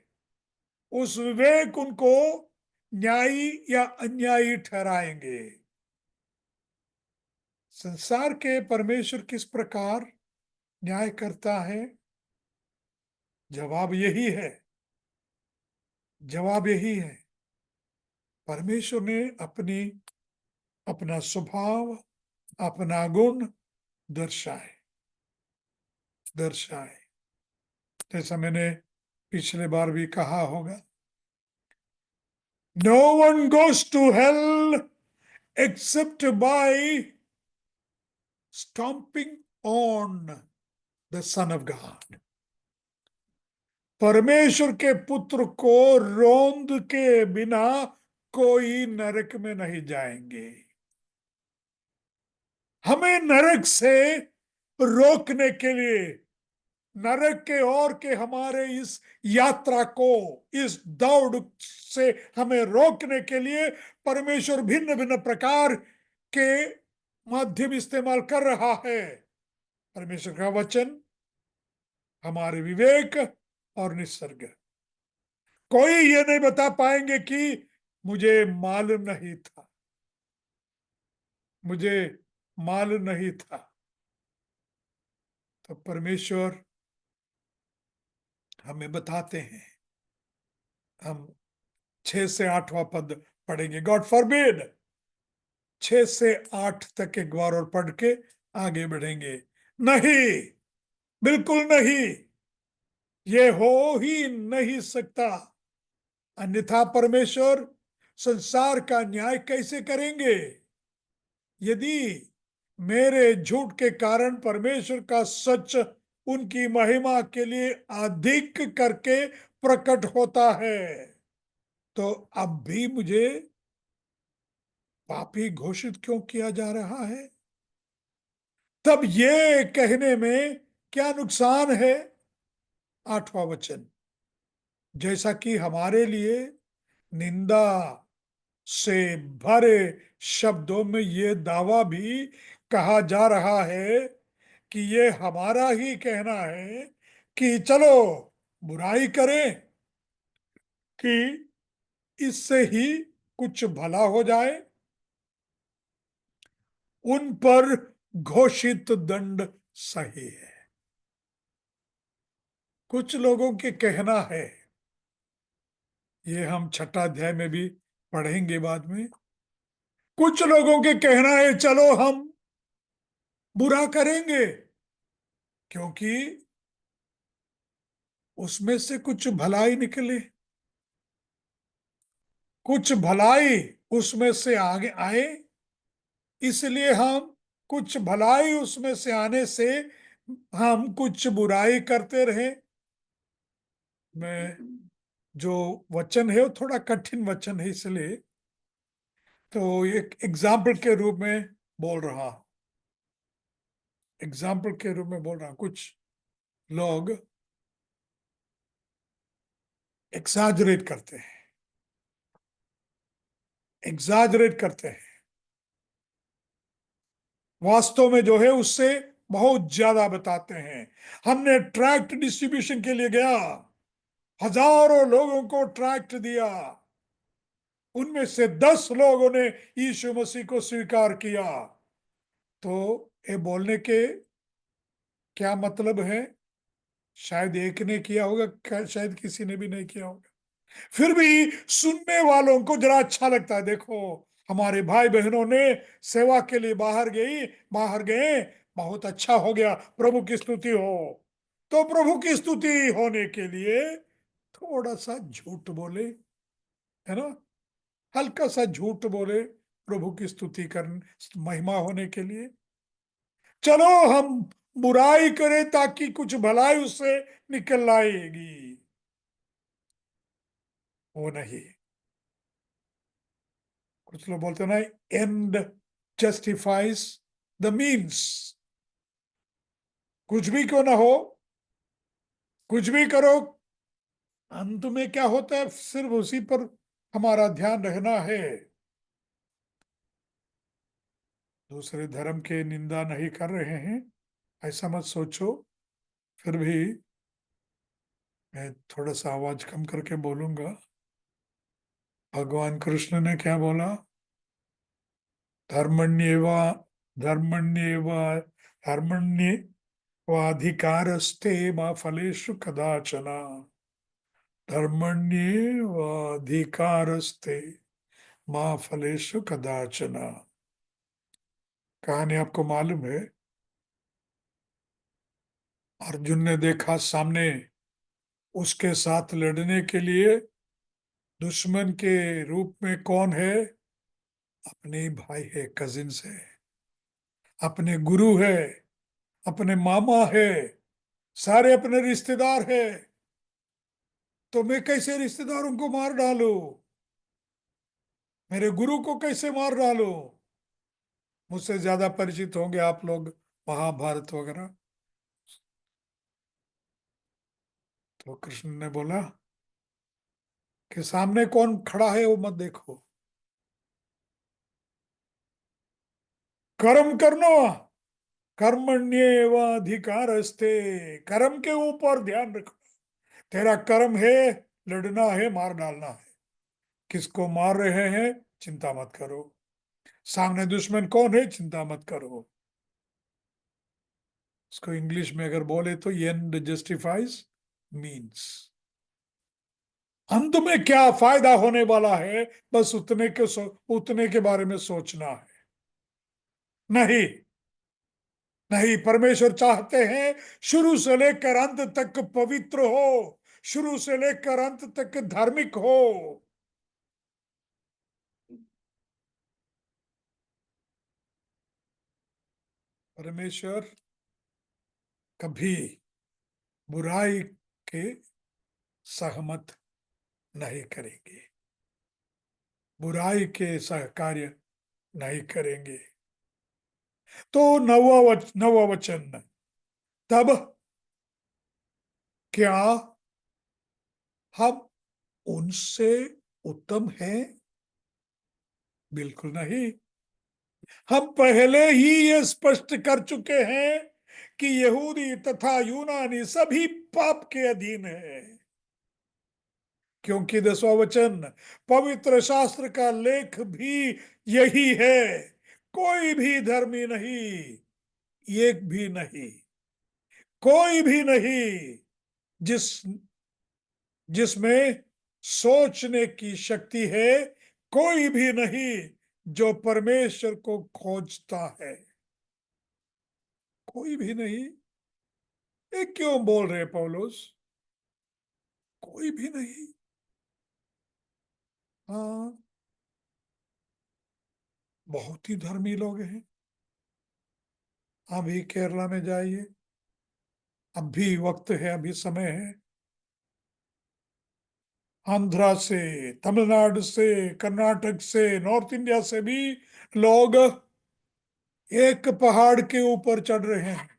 उस विवेक उनको न्यायी या अन्यायी ठहराएंगे। संसार के परमेश्वर किस प्रकार न्याय करता है? जवाब यही है, जवाब यही है। परमेश्वर ने अपना स्वभाव, अपना गुण दर्शाए। जैसा मैंने पिछले बार भी कहा होगा, no one goes to hell except by stomping on the son of God. परमेश्वर के पुत्र को रोंद के बिना कोई नरक में नहीं जाएंगे। हमें नरक से रोकने के लिए, नरक के ओर के हमारे इस यात्रा को, इस दौड़ से हमें रोकने के लिए परमेश्वर भिन्न भिन्न प्रकार के माध्यम इस्तेमाल कर रहा है। परमेश्वर का वचन, हमारे विवेक और निसर्ग। कोई ये नहीं बता पाएंगे कि मुझे मालूम नहीं था, मुझे मालूम नहीं था। तो परमेश्वर हमें बताते हैं। हम 6 से 8वां पद पढ़ेंगे। God forbid. 6 से 8 तक एक बार और पढ़ के आगे बढ़ेंगे। नहीं, बिल्कुल नहीं, ये हो ही नहीं सकता। अन्यथा परमेश्वर संसार का न्याय कैसे करेंगे? यदि मेरे झूठ के कारण परमेश्वर का सच उनकी महिमा के लिए अधिक करके प्रकट होता है, तो अब भी मुझे पापी घोषित क्यों किया जा रहा है? तब ये कहने में क्या नुकसान है? 8वां वचन, जैसा कि हमारे लिए निंदा से भरे शब्दों में ये दावा भी कहा जा रहा है कि ये हमारा ही कहना है कि चलो बुराई करें कि इससे ही कुछ भला हो जाए, उन पर घोषित दंड सही है। कुछ लोगों के कहना है, ये हम 6ठा अध्याय में भी पढ़ेंगे बाद में, कुछ लोगों के कहना है चलो हम बुरा करेंगे क्योंकि उसमें से कुछ भलाई निकले, कुछ भलाई उसमें से आगे आए, इसलिए हम कुछ भलाई उसमें से आने से हम कुछ बुराई करते रहे। मैं जो वचन है वो थोड़ा कठिन वचन है, इसलिए तो एक एग्जाम्पल के रूप में बोल रहा हूं। एग्जाम्पल के रूप में बोल रहा हूं, कुछ लोग एक्साजरेट करते हैं, एग्जाजरेट करते हैं, वास्तव में जो है उससे बहुत ज्यादा बताते हैं। हमने ट्रैक्ट डिस्ट्रीब्यूशन के लिए गया, हजारों लोगों को ट्रैक्ट दिया, उनमें से 10 लोगों ने यीशु मसीह को स्वीकार किया। तो ये बोलने के क्या मतलब है? शायद एक ने किया होगा, शायद किसी ने भी नहीं किया होगा, फिर भी सुनने वालों को जरा अच्छा लगता है। देखो, हमारे भाई बहनों ने सेवा के लिए बाहर गए, बहुत अच्छा हो गया, प्रभु की स्तुति हो। तो प्रभु की स्तुति होने के लिए थोड़ा सा झूठ बोले, है ना, हल्का सा झूठ बोले प्रभु की स्तुति कर, महिमा होने के लिए। चलो हम बुराई करें ताकि कुछ भलाई उससे निकल आएगी, वो नहीं। कुछ लोग बोलते हैं ना, एंड जस्टिफाइज द मीन्स। कुछ भी क्यों ना हो, कुछ भी करो, अंत में क्या होता है, सिर्फ उसी पर हमारा ध्यान रहना है। दूसरे धर्म के निंदा नहीं कर रहे हैं, ऐसा मत सोचो। फिर भी मैं थोड़ा सा आवाज कम करके बोलूंगा। भगवान कृष्ण ने क्या बोला? धर्मण्येव धर्मण्येव धर्मण्येवाधिकारस्ते मा फलेषु कदाचन। धर्मण्येवाधिकारस्ते मा फलेषु कदाचन। कहानी आपको मालूम है? अर्जुन ने देखा सामने उसके साथ लड़ने के लिए दुश्मन के रूप में कौन है? अपने भाई है, कजिन्स है, अपने गुरु है, अपने मामा है, सारे अपने रिश्तेदार है। तो मैं कैसे रिश्तेदारों को मार डालूं? मेरे गुरु को कैसे मार डालूं? मुझसे ज्यादा परिचित होंगे आप लोग, महाभारत वगैरह। तो कृष्ण ने बोला कि सामने कौन खड़ा है वो मत देखो, कर्म करना, कर्मण्येवाधिकारस्ते, कर्म के ऊपर ध्यान रखो। तेरा कर्म है, लड़ना है, मार डालना है। किसको मार रहे हैं चिंता मत करो, सामने दुश्मन कौन है चिंता मत करो। इसको इंग्लिश में अगर बोले तो एंड जस्टिफाइज मीन्स। अंत में क्या फायदा होने वाला है, बस उतने के बारे में सोचना है। नहीं, नहीं, परमेश्वर चाहते हैं शुरू से लेकर अंत तक पवित्र हो, शुरू से लेकर अंत तक धार्मिक हो। परमेश्वर कभी बुराई के सहमत नहीं करेंगे, बुराई के सहकार्य नहीं करेंगे। तो नवा वचन, तब क्या हम उनसे उत्तम हैं? बिल्कुल नहीं। हम पहले ही ये स्पष्ट कर चुके हैं कि यहूदी तथा यूनानी सभी पाप के अधीन है। क्योंकि 10वां वचन, पवित्र शास्त्र का लेख भी यही है, कोई भी धर्मी नहीं, एक भी नहीं, कोई भी नहीं जिस जिसमें सोचने की शक्ति है, कोई भी नहीं जो परमेश्वर को खोजता है, कोई भी नहीं। ये क्यों बोल रहे पौलुस? कोई भी नहीं। हाँ, बहुत ही धर्मी लोग हैं। अभी केरला में जाइए, अब भी वक्त है, अभी समय है। आंध्रा से, तमिलनाडु से, कर्नाटक से, नॉर्थ इंडिया से भी लोग एक पहाड़ के ऊपर चढ़ रहे हैं,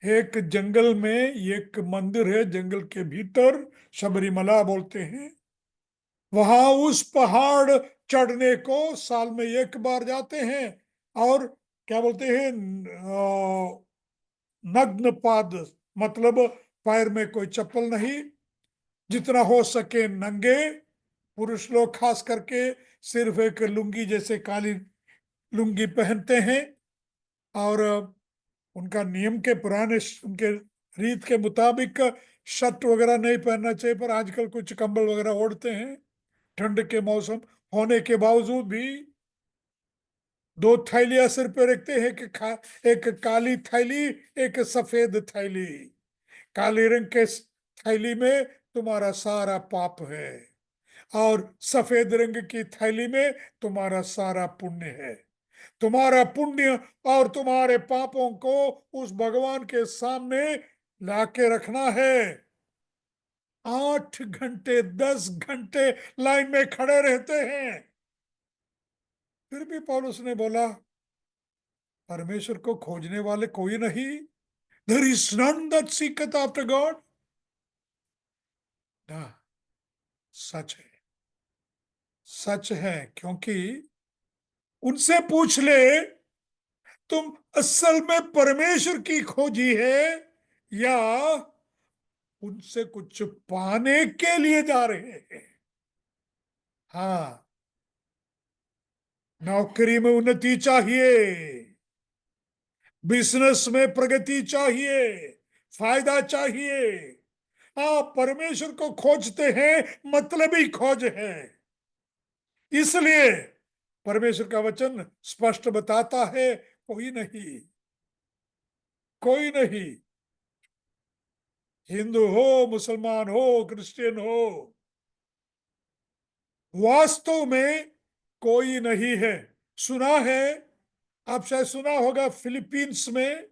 एक जंगल में एक मंदिर है, जंगल के भीतर, शबरीमला बोलते हैं। वहां उस पहाड़ चढ़ने को साल में एक बार जाते हैं। और क्या बोलते हैं, नग्न पाद, मतलब पैर में कोई चप्पल नहीं, जितना हो सके नंगे। पुरुष लोग खास करके सिर्फ एक लुंगी जैसे काली लुंगी पहनते हैं। और उनका नियम के पुराने उनके रीत के मुताबिक शर्ट वगैरह नहीं पहनना चाहिए, पर आजकल कुछ कंबल वगैरह ओढ़ते हैं ठंड के मौसम होने के बावजूद भी। दो थैलियां सिर पे रखते हैं कि एक काली थैली, एक सफेद थैली। काली रंग के थैली में तुम्हारा सारा पाप है, और सफेद रंग की थैली में तुम्हारा सारा पुण्य है। तुम्हारा पुण्य और तुम्हारे पापों को उस भगवान के सामने लाके रखना है। 8 घंटे 10 घंटे लाइन में खड़े रहते हैं। फिर भी पौलुस ने बोला, परमेश्वर को खोजने वाले कोई नहीं। There is none that seeketh after God. ना, सच है, सच है। क्योंकि उनसे पूछ ले, तुम असल में परमेश्वर की खोजी है या उनसे कुछ पाने के लिए जा रहे हैं? हाँ, नौकरी में उन्नति चाहिए, बिजनेस में प्रगति चाहिए, फायदा चाहिए। हाँ, परमेश्वर को खोजते हैं, मतलबी खोज है। इसलिए परमेश्वर का वचन स्पष्ट बताता है, कोई नहीं, कोई नहीं, हिंदू हो, मुसलमान हो, क्रिश्चियन हो, वास्तव में कोई नहीं है। सुना है, आप शायद सुना होगा, फिलीपींस में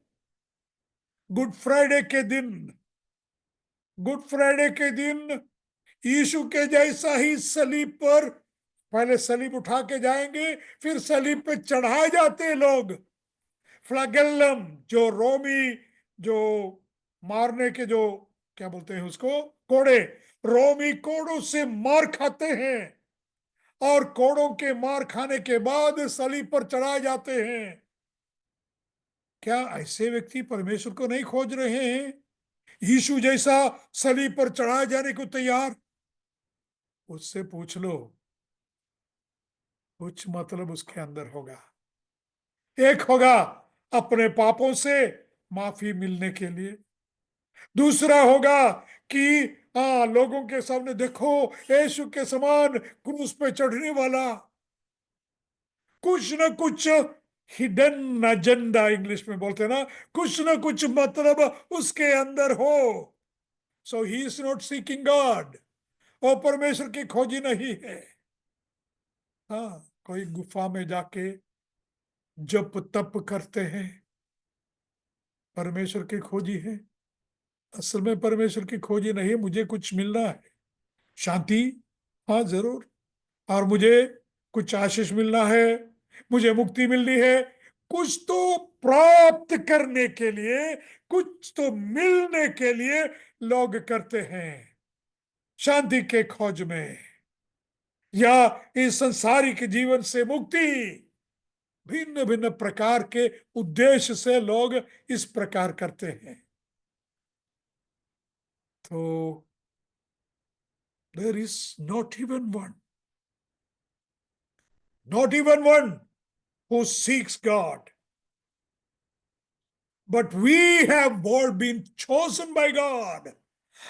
गुड फ्राइडे के दिन, गुड फ्राइडे के दिन यीशु के जैसा ही सलीब पर, पहले सलीब उठा के जाएंगे, फिर सलीब पे चढ़ाए जाते हैं लोग। फ्लैगेलम, जो रोमी, जो मारने के जो, क्या बोलते हैं उसको, कोड़े, रोमी कोड़ों से मार खाते हैं, और कोड़ों के मार खाने के बाद सलीब पर चढ़ाए जाते हैं। क्या ऐसे व्यक्ति परमेश्वर को नहीं खोज रहे हैं? यीशु जैसा सलीब पर चढ़ाए जाने को तैयार? उससे पूछ लो, कुछ मतलब उसके अंदर होगा। एक होगा अपने पापों से माफी मिलने के लिए, दूसरा होगा कि हाँ, लोगों के सामने देखो, यीशु के समान क्रूस पे चढ़ने वाला। कुछ ना कुछ हिडन एजेंडा इंग्लिश में बोलते हैं ना, कुछ ना कुछ मतलब उसके अंदर हो। So he is not seeking God, वो परमेश्वर की खोजी नहीं है। हाँ, कोई गुफा में जाके जप तप करते हैं, परमेश्वर की खोजी है? असल में परमेश्वर की खोजी नहीं है, मुझे कुछ मिलना है, शांति, हाँ जरूर, और मुझे कुछ आशीष मिलना है, मुझे मुक्ति मिलनी है। कुछ तो प्राप्त करने के लिए, कुछ तो मिलने के लिए लोग करते हैं, शांति के खोज में, या इस संसारिक जीवन से मुक्ति। भिन्न भिन्न प्रकार के उद्देश्य से लोग इस प्रकार करते हैं। तो there is not even one, not even one who seeks God. But we have all been chosen by God.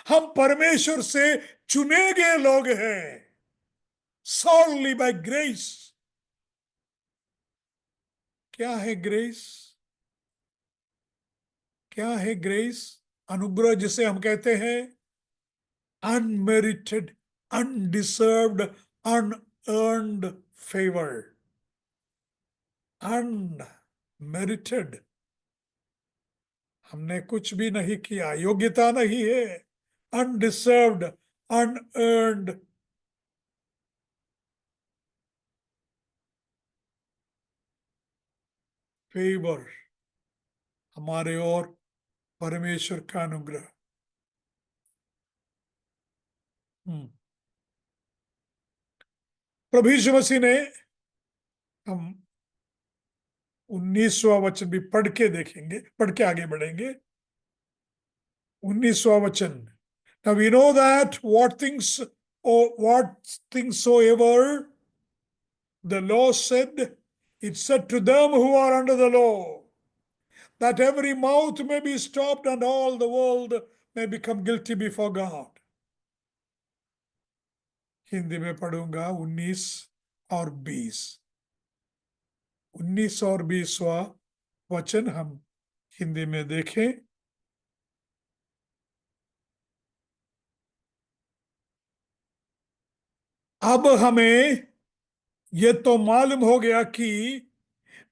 हम परमेश्वर से चुने गए लोग हैं, solely by grace. क्या है ग्रेस? क्या है ग्रेस? अनुग्रह जिसे हम कहते हैं, unmerited, undeserved, unearned favour. Unmerited, हमने कुछ भी नहीं किया, योग्यता नहीं है। अनडिजर्व्ड, अनअर्न्ड, फेवर, हमारे और परमेश्वर का अनुग्रह। प्रभु यीशु मसीह ने, हम 19वां वचन भी पढ़ के देखेंगे, पढ़ के आगे बढ़ेंगे। 19वां वचन, now we know that what things soever the law said, it said to them who are under the law, that every mouth may be stopped and all the world may become guilty before God. Hindi में पढ़ूंगा 19 और 20। 19 और 20वां वचन हम हिंदी में देखें। अब हमें यह तो मालूम हो गया कि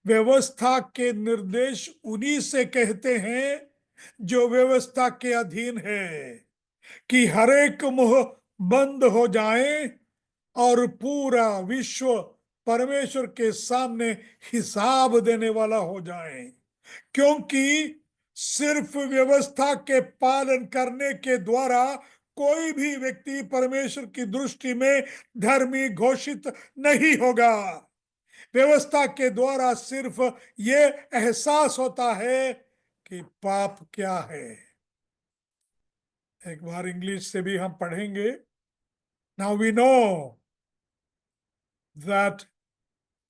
व्यवस्था के निर्देश उन्हीं से कहते हैं जो व्यवस्था के अधीन है, कि हर एक मुंह बंद हो जाए और पूरा विश्व परमेश्वर के सामने हिसाब देने वाला हो जाए। क्योंकि सिर्फ व्यवस्था के पालन करने के द्वारा कोई भी व्यक्ति परमेश्वर की दृष्टि में धर्मी घोषित नहीं होगा। व्यवस्था के द्वारा सिर्फ ये एहसास होता है कि पाप क्या है। एक बार इंग्लिश से भी हम पढ़ेंगे। Now we know that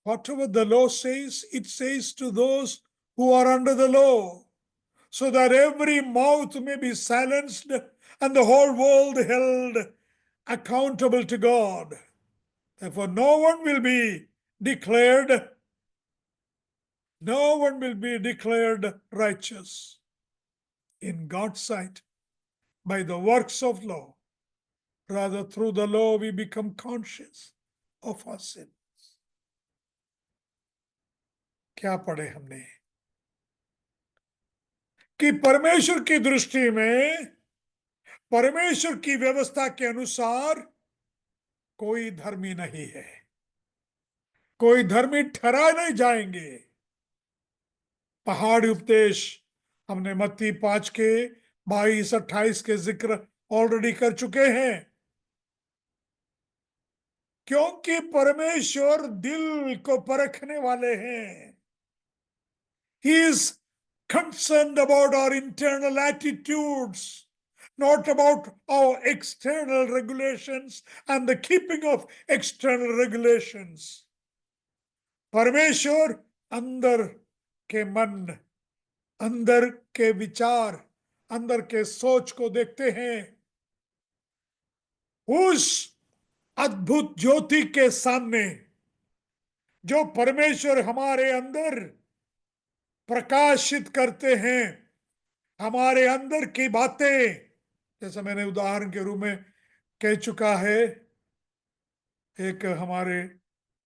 whatever the law says, it says to those who are under the law, so that every mouth may be silenced and the whole world held accountable to God. Therefore, no one will be declared righteous in God's sight by the works of law. Rather, through the law, we become conscious of our sin. क्या पढ़े हमने कि परमेश्वर की दृष्टि में, परमेश्वर की व्यवस्था के अनुसार कोई धर्मी नहीं है, कोई धर्मी ठहराए नहीं जाएंगे। पहाड़ी उपदेश हमने मत्ती 5 के 22-28 के जिक्र ऑलरेडी कर चुके हैं। क्योंकि परमेश्वर दिल को परखने वाले हैं। He is concerned about our internal attitudes, not about our external regulations and the keeping of external regulations. परमेश्वर अंदर के मन, अंदर के विचार, अंदर के सोच को देखते हैं। उस अद्भुत ज्योति के सामने जो परमेश्वर हमारे अंदर प्रकाशित करते हैं, हमारे अंदर की बातें, जैसा मैंने उदाहरण के रूप में कह चुका है, एक हमारे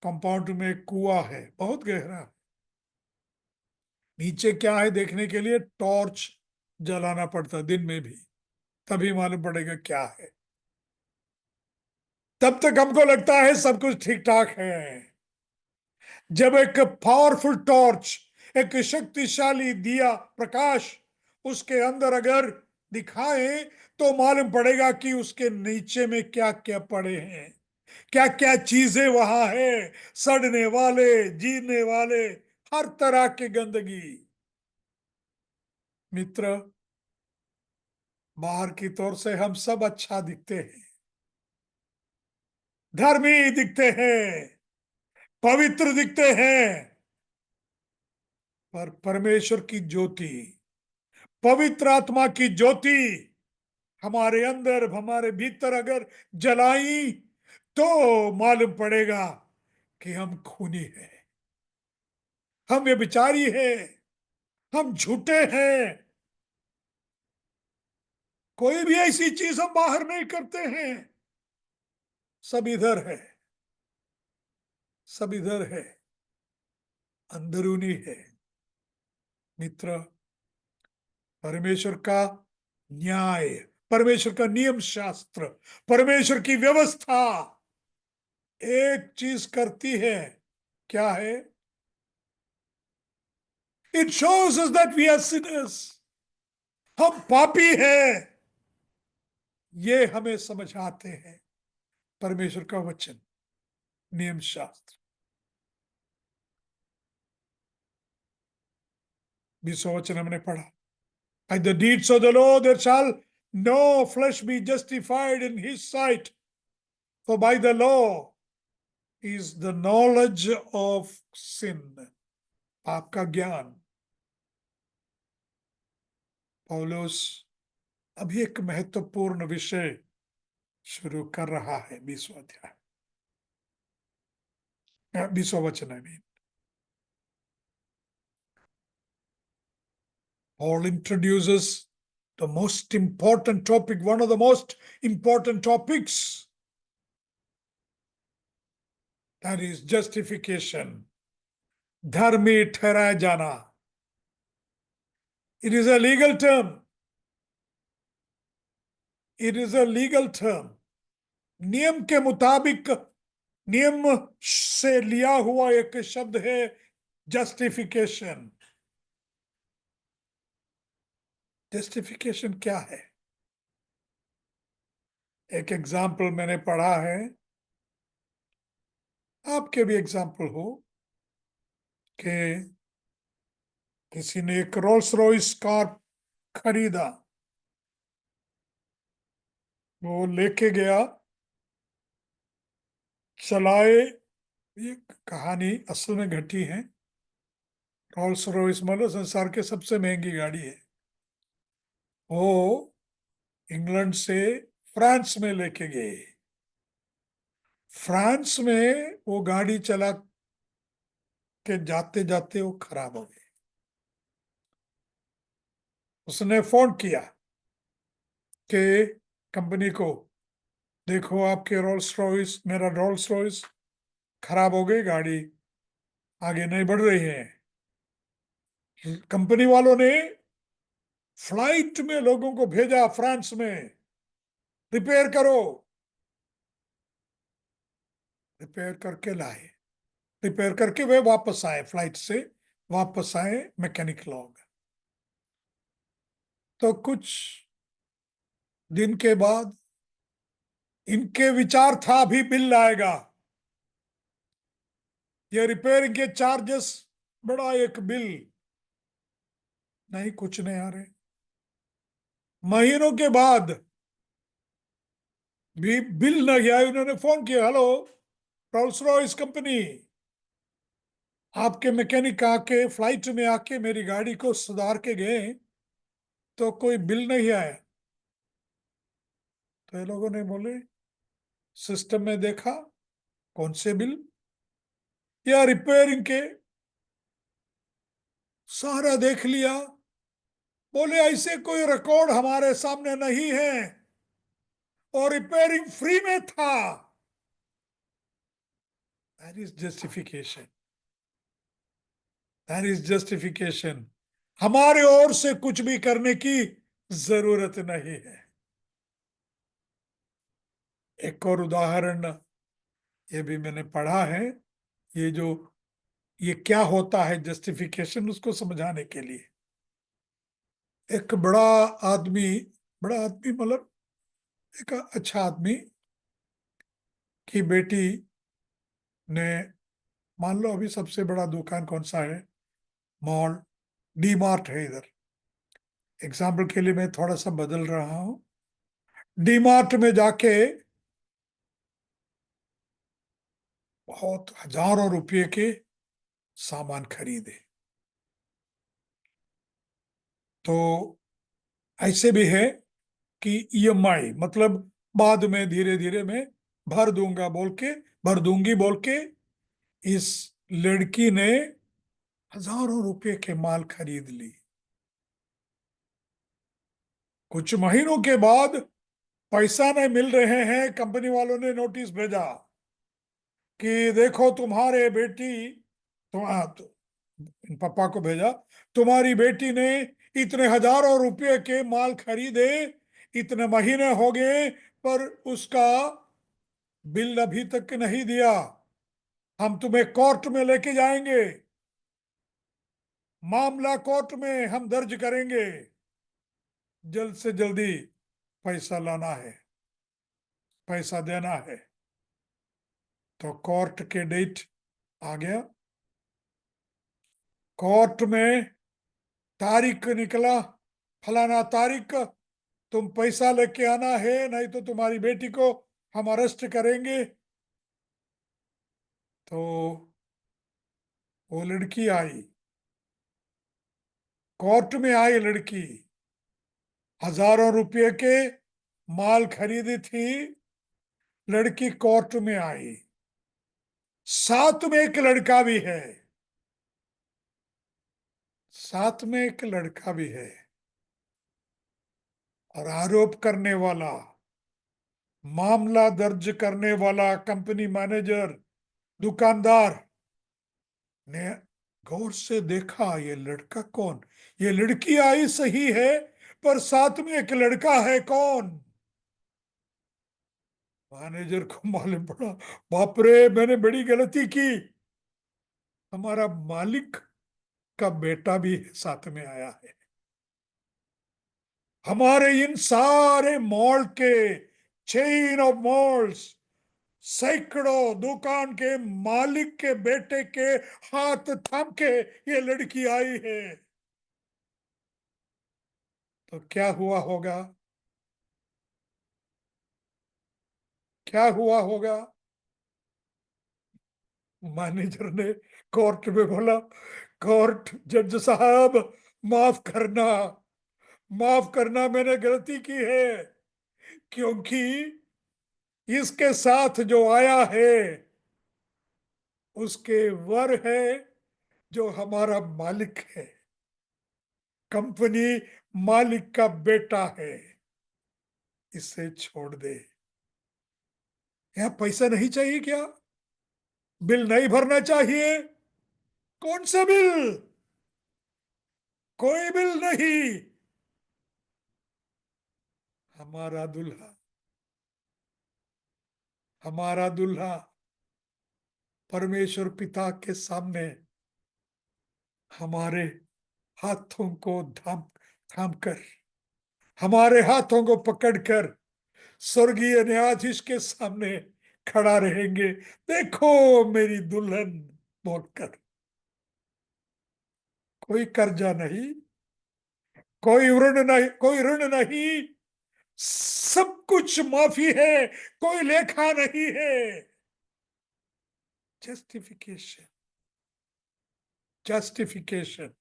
कंपाउंड में कुआं है, बहुत गहरा, नीचे क्या है देखने के लिए टॉर्च जलाना पड़ता दिन में भी, तभी मालूम पड़ेगा क्या है। तब तक हमको लगता है सब कुछ ठीक ठाक है। जब एक पावरफुल टॉर्च, एक शक्तिशाली दिया प्रकाश उसके अंदर अगर दिखाए तो मालूम पड़ेगा कि उसके नीचे में क्या क्या पड़े हैं, क्या क्या चीजें वहां है, सड़ने वाले, जीने वाले, हर तरह की गंदगी। मित्र, बाहर की तौर से हम सब अच्छा दिखते हैं, धर्मी दिखते हैं, पवित्र दिखते हैं, पर परमेश्वर की ज्योति, पवित्र आत्मा की ज्योति हमारे अंदर, हमारे भीतर अगर जलाई तो मालूम पड़ेगा कि हम खूनी हैं, हम व्यभिचारी हैं, हम झूठे हैं। कोई भी ऐसी चीज हम बाहर नहीं करते हैं, सब इधर है, सब इधर है, अंदरूनी है। मित्र, परमेश्वर का न्याय, परमेश्वर का नियम शास्त्र, परमेश्वर की व्यवस्था एक चीज करती है, क्या है? It shows us that we are sinners, हम पापी हैं। ये हमें समझ आते हैं परमेश्वर का वचन, नियम शास्त्र। 20वां वचन हमने पढ़ा, by the deeds of the law there shall no flesh be justified in his sight, for by the law is the knowledge of sin, पाप का ज्ञान। पौलुस अभी एक महत्वपूर्ण विषय शुरू कर रहा है। 20वां अध्याय, 20वां वचन है। Paul introduces the most important topic, one of the most important topics, that is justification, धर्मी ठहराया जाना। It is a legal term. It is a legal term. नियम के मुताबिक, नियम से लिया हुआ एक शब्द है जस्टिफिकेशन। जस्टिफिकेशन क्या है? एक एग्जाम्पल मैंने पढ़ा है, आपके भी एग्जाम्पल हो, कि किसी ने एक रोल्स रॉयस कार खरीदा, वो लेके गया, चलाए। ये कहानी असल में घटी है। रोल्स रॉयस मतलब संसार के सबसे महंगी गाड़ी है। वो इंग्लैंड से फ्रांस में लेके गए। फ्रांस में वो गाड़ी चला के जाते जाते वो खराब हो गई। उसने फोन किया कि कंपनी को, देखो आपके रोल्स रॉयस, मेरा रोल्स रॉयस खराब हो गई, गाड़ी आगे नहीं बढ़ रही है। कंपनी वालों ने फ्लाइट में लोगों को भेजा फ्रांस में, रिपेयर करो। रिपेयर करके लाए, रिपेयर करके वे वापस आए, फ्लाइट से वापस आए मैकेनिक लोग। तो कुछ दिन के बाद इनके विचार था भी बिल आएगा, ये रिपेयरिंग के चार्जेस, बड़ा एक बिल। नहीं, कुछ नहीं आ रहे। महीनों के बाद भी बिल नहीं आया। उन्होंने फोन किया, हेलो रोल्स रॉयस कंपनी, आपके मैकेनिक आके फ्लाइट में आके मेरी गाड़ी को सुधार के गए, तो कोई बिल नहीं आया। तो ये लोगों ने बोले, सिस्टम में देखा, कौन से बिल? या रिपेयरिंग के, सारा देख लिया। बोले ऐसे कोई रिकॉर्ड हमारे सामने नहीं है, और रिपेयरिंग फ्री में था। That is justification. That is justification. हमारे ओर से कुछ भी करने की जरूरत नहीं है। एक और उदाहरण, ये भी मैंने पढ़ा है। ये जो, ये क्या होता है जस्टिफिकेशन, उसको समझाने के लिए, एक बड़ा आदमी, बड़ा आदमी मतलब एक अच्छा आदमी की बेटी ने, मान लो अभी सबसे बड़ा दुकान कौन सा है, मॉल, डी मार्ट है इधर। एग्जाम्पल के लिए मैं थोड़ा सा बदल रहा हूं। डी मार्ट में जाके बहुत हजारों रुपये के सामान खरीदे। तो ऐसे भी है कि ईएमआई, मतलब बाद में धीरे धीरे मैं भर दूंगा बोल के, भर दूंगी बोल के, इस लड़की ने हजारों रुपए के माल खरीद ली। कुछ महीनों के बाद पैसा नहीं मिल रहे हैं, कंपनी वालों ने नोटिस भेजा कि देखो तुम्हारे बेटी, पापा को भेजा, तुम्हारी बेटी ने इतने हजारों रुपए के माल खरीदे, इतने महीने हो गए, पर उसका बिल अभी तक नहीं दिया। हम तुम्हें कोर्ट में लेके जाएंगे। मामला कोर्ट में हम दर्ज करेंगे, जल्द से जल्दी पैसा लाना है, पैसा देना है। तो कोर्ट के डेट आ गया, कोर्ट में तारीख निकला, फलाना तारीख तुम पैसा लेके आना है, नहीं तो तुम्हारी बेटी को हम अरेस्ट करेंगे। तो वो लड़की आई, कोर्ट में आई लड़की, हजारों रुपए के माल खरीदी थी, लड़की कोर्ट में आई, साथ में एक लड़का भी है, साथ में एक लड़का भी है। और आरोप करने वाला, मामला दर्ज करने वाला कंपनी मैनेजर, दुकानदार ने गौर से देखा, ये लड़का कौन, ये लड़की आई सही है, पर साथ में एक लड़का है, कौन? मैनेजर को मालूम पड़ा, बाप रे, मैंने बड़ी गलती की, हमारा मालिक का बेटा भी साथ में आया है। हमारे इन सारे मॉल के, चेन ऑफ मॉल्स, सैकड़ों दुकान के मालिक के बेटे के हाथ थाम के ये लड़की आई है। तो क्या हुआ होगा, क्या हुआ होगा? मैनेजर ने कोर्ट में बोला, कोर्ट जज साहब, माफ करना, माफ करना, मैंने गलती की है, क्योंकि इसके साथ जो आया है उसके वर है जो हमारा मालिक है, कंपनी मालिक का बेटा है, इसे छोड़ दे। यहां पैसा नहीं चाहिए क्या? बिल नहीं भरना चाहिए? कौन सा बिल? कोई बिल नहीं। हमारा दूल्हा, हमारा दूल्हा परमेश्वर पिता के सामने हमारे हाथों को थाम थाम कर, हमारे हाथों को पकड़कर स्वर्गीय न्यायाधीश के सामने खड़ा रहेंगे, देखो मेरी दुल्हन बोलकर। कोई कर्जा नहीं, कोई ऋण नहीं, कोई ऋण नहीं, सब कुछ माफी है, कोई लेखा नहीं है। जस्टिफिकेशन, जस्टिफिकेशन,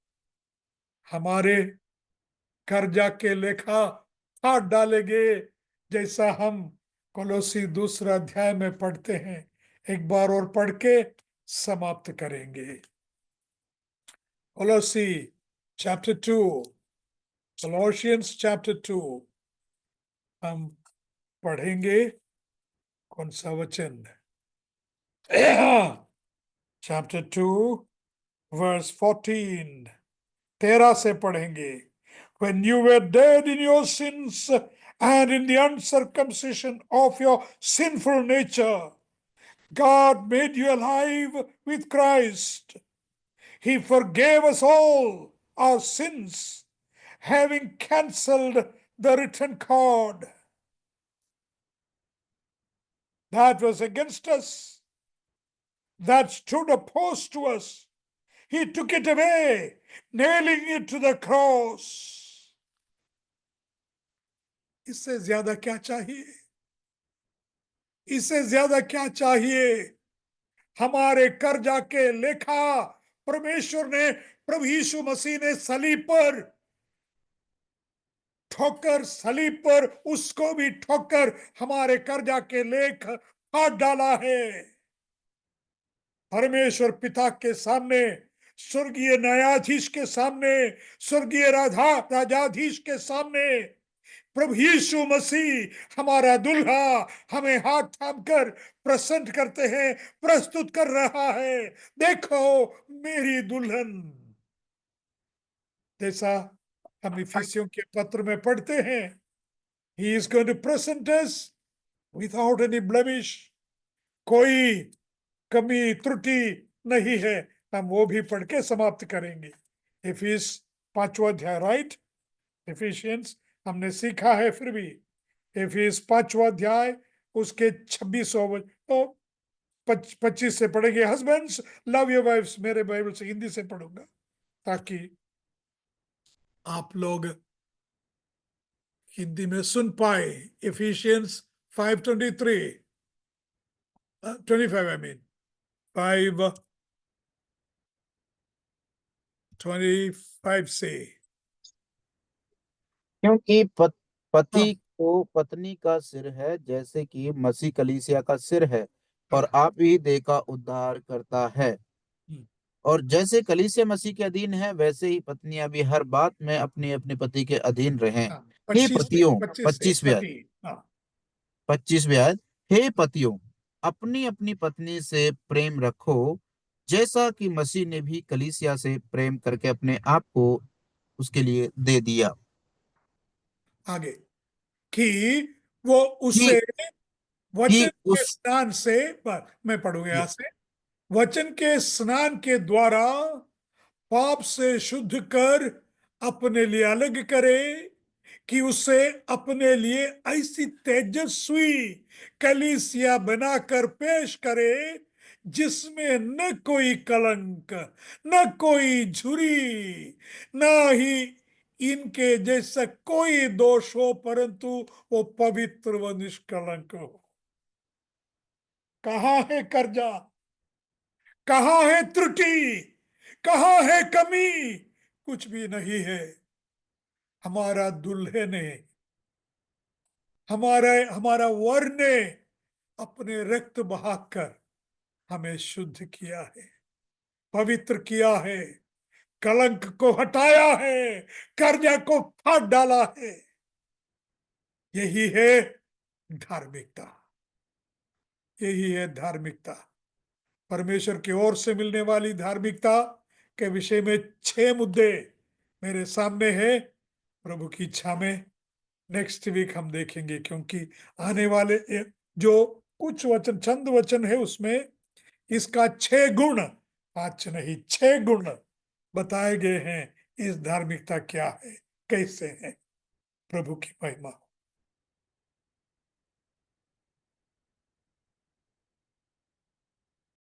हमारे कर्जा के लेखा फाड़ डालेंगे, जैसा हम कोलोसी दूसरा अध्याय में पढ़ते हैं। एक बार और पढ़ के समाप्त करेंगे। कोलोसी चैप्टर 2, कोलोशियंस चैप्टर 2 हम पढ़ेंगे। कौन सा वचन? चैप्टर 2 वर्स 14, 13 से पढ़ेंगे। When you were dead in your sins and in the uncircumcision of your sinful nature, God made you alive with Christ. He forgave us all our sins, having cancelled the written code that was against us, that stood opposed to us. He took it away, nailing it to the cross. इससे ज्यादा क्या चाहिए? इससे ज्यादा क्या चाहिए? हमारे कर्जा के लेखा परमेश्वर ने, प्रभु यीशु मसीह ने सलीब पर ठोकर, सलीब पर उसको भी ठोकर हमारे कर्जा के लेख फाड़ डाला है। परमेश्वर पिता के सामने, स्वर्गीय न्यायाधीश के सामने, स्वर्गीय राजाधीश के सामने प्रभु यीशु मसीह हमारा दूल्हा हमें हाथ थामकर प्रसन्न करते हैं, प्रस्तुत कर रहा है, देखो मेरी दुल्हन। जैसा हम इफिसियों के पत्र में पढ़ते हैं, he is going to present us without any blemish, कोई कमी त्रुटि नहीं है। हम वो भी पढ़ के समाप्त करेंगे। इफिस 5वां अध्याय, राइट? एफिशिएंस हमने सीखा है, फिर भी इफिस 5वां अध्याय उसके 26वां तो 25 से पढ़ेंगे। हस्बैंड्स लव योर वाइफ्स, मेरे बाइबल से हिंदी से पढ़ूंगा ताकि आप लोग हिंदी में सुन पाए। एफिशिएंस 5:23 25 आई मीन 5:25 से। क्योंकि हाँ, पति को पत्नी का सिर है, जैसे कि मसीह कलीसिया का सिर है, और हाँ, आप ही देह का उद्धार करता है। हम्म, और जैसे कलीसिया मसीह के अधीन है, वैसे ही पत्नियां भी हर बात में अपने अपने पति के अधीन रहें। हाँ, हे 25 से, पतियों, 25 से 25वें आयत, पति। हाँ, 25वें आयत, हे पतियों, अपनी अपनी पत्नी से प्रेम रखो, जैसा कि मसीह ने भी कलीसिया से प्रेम करके अपने आप को उसके लिए दे दिया। आगे कि वो कि उसे वचन कि के उस स्नान से, मैं पढ़ूंगा ये- यहां से, वचन के स्नान के द्वारा पाप से शुद्ध कर अपने लिए अलग करे, कि उसे अपने लिए ऐसी तेजस्वी कलीसिया बनाकर पेश करे जिसमें न कोई कलंक, न कोई झुरी, न ही इनके जैसा कोई दोष हो, परंतु वो पवित्र व निष्कलंक हो। कहाँ है कर्जा, कहाँ है त्रुटि, कहाँ है कमी? कुछ भी नहीं है। हमारा दूल्हे ने, हमारा हमारा वर ने अपने रक्त बहाकर हमें शुद्ध किया है, पवित्र किया है, कलंक को हटाया है, कर्जा को फाड़ डाला है। यही है धार्मिकता, यही है धार्मिकता। परमेश्वर की ओर से मिलने वाली धार्मिकता के विषय में 6 मुद्दे मेरे सामने है। प्रभु की इच्छा में नेक्स्ट वीक हम देखेंगे, क्योंकि आने वाले जो कुछ वचन, चंद वचन है, उसमें इसका 6 गुण, 5 नहीं 6 गुण बताए गए हैं। इस धार्मिकता क्या है, कैसे है। प्रभु की महिमा हो।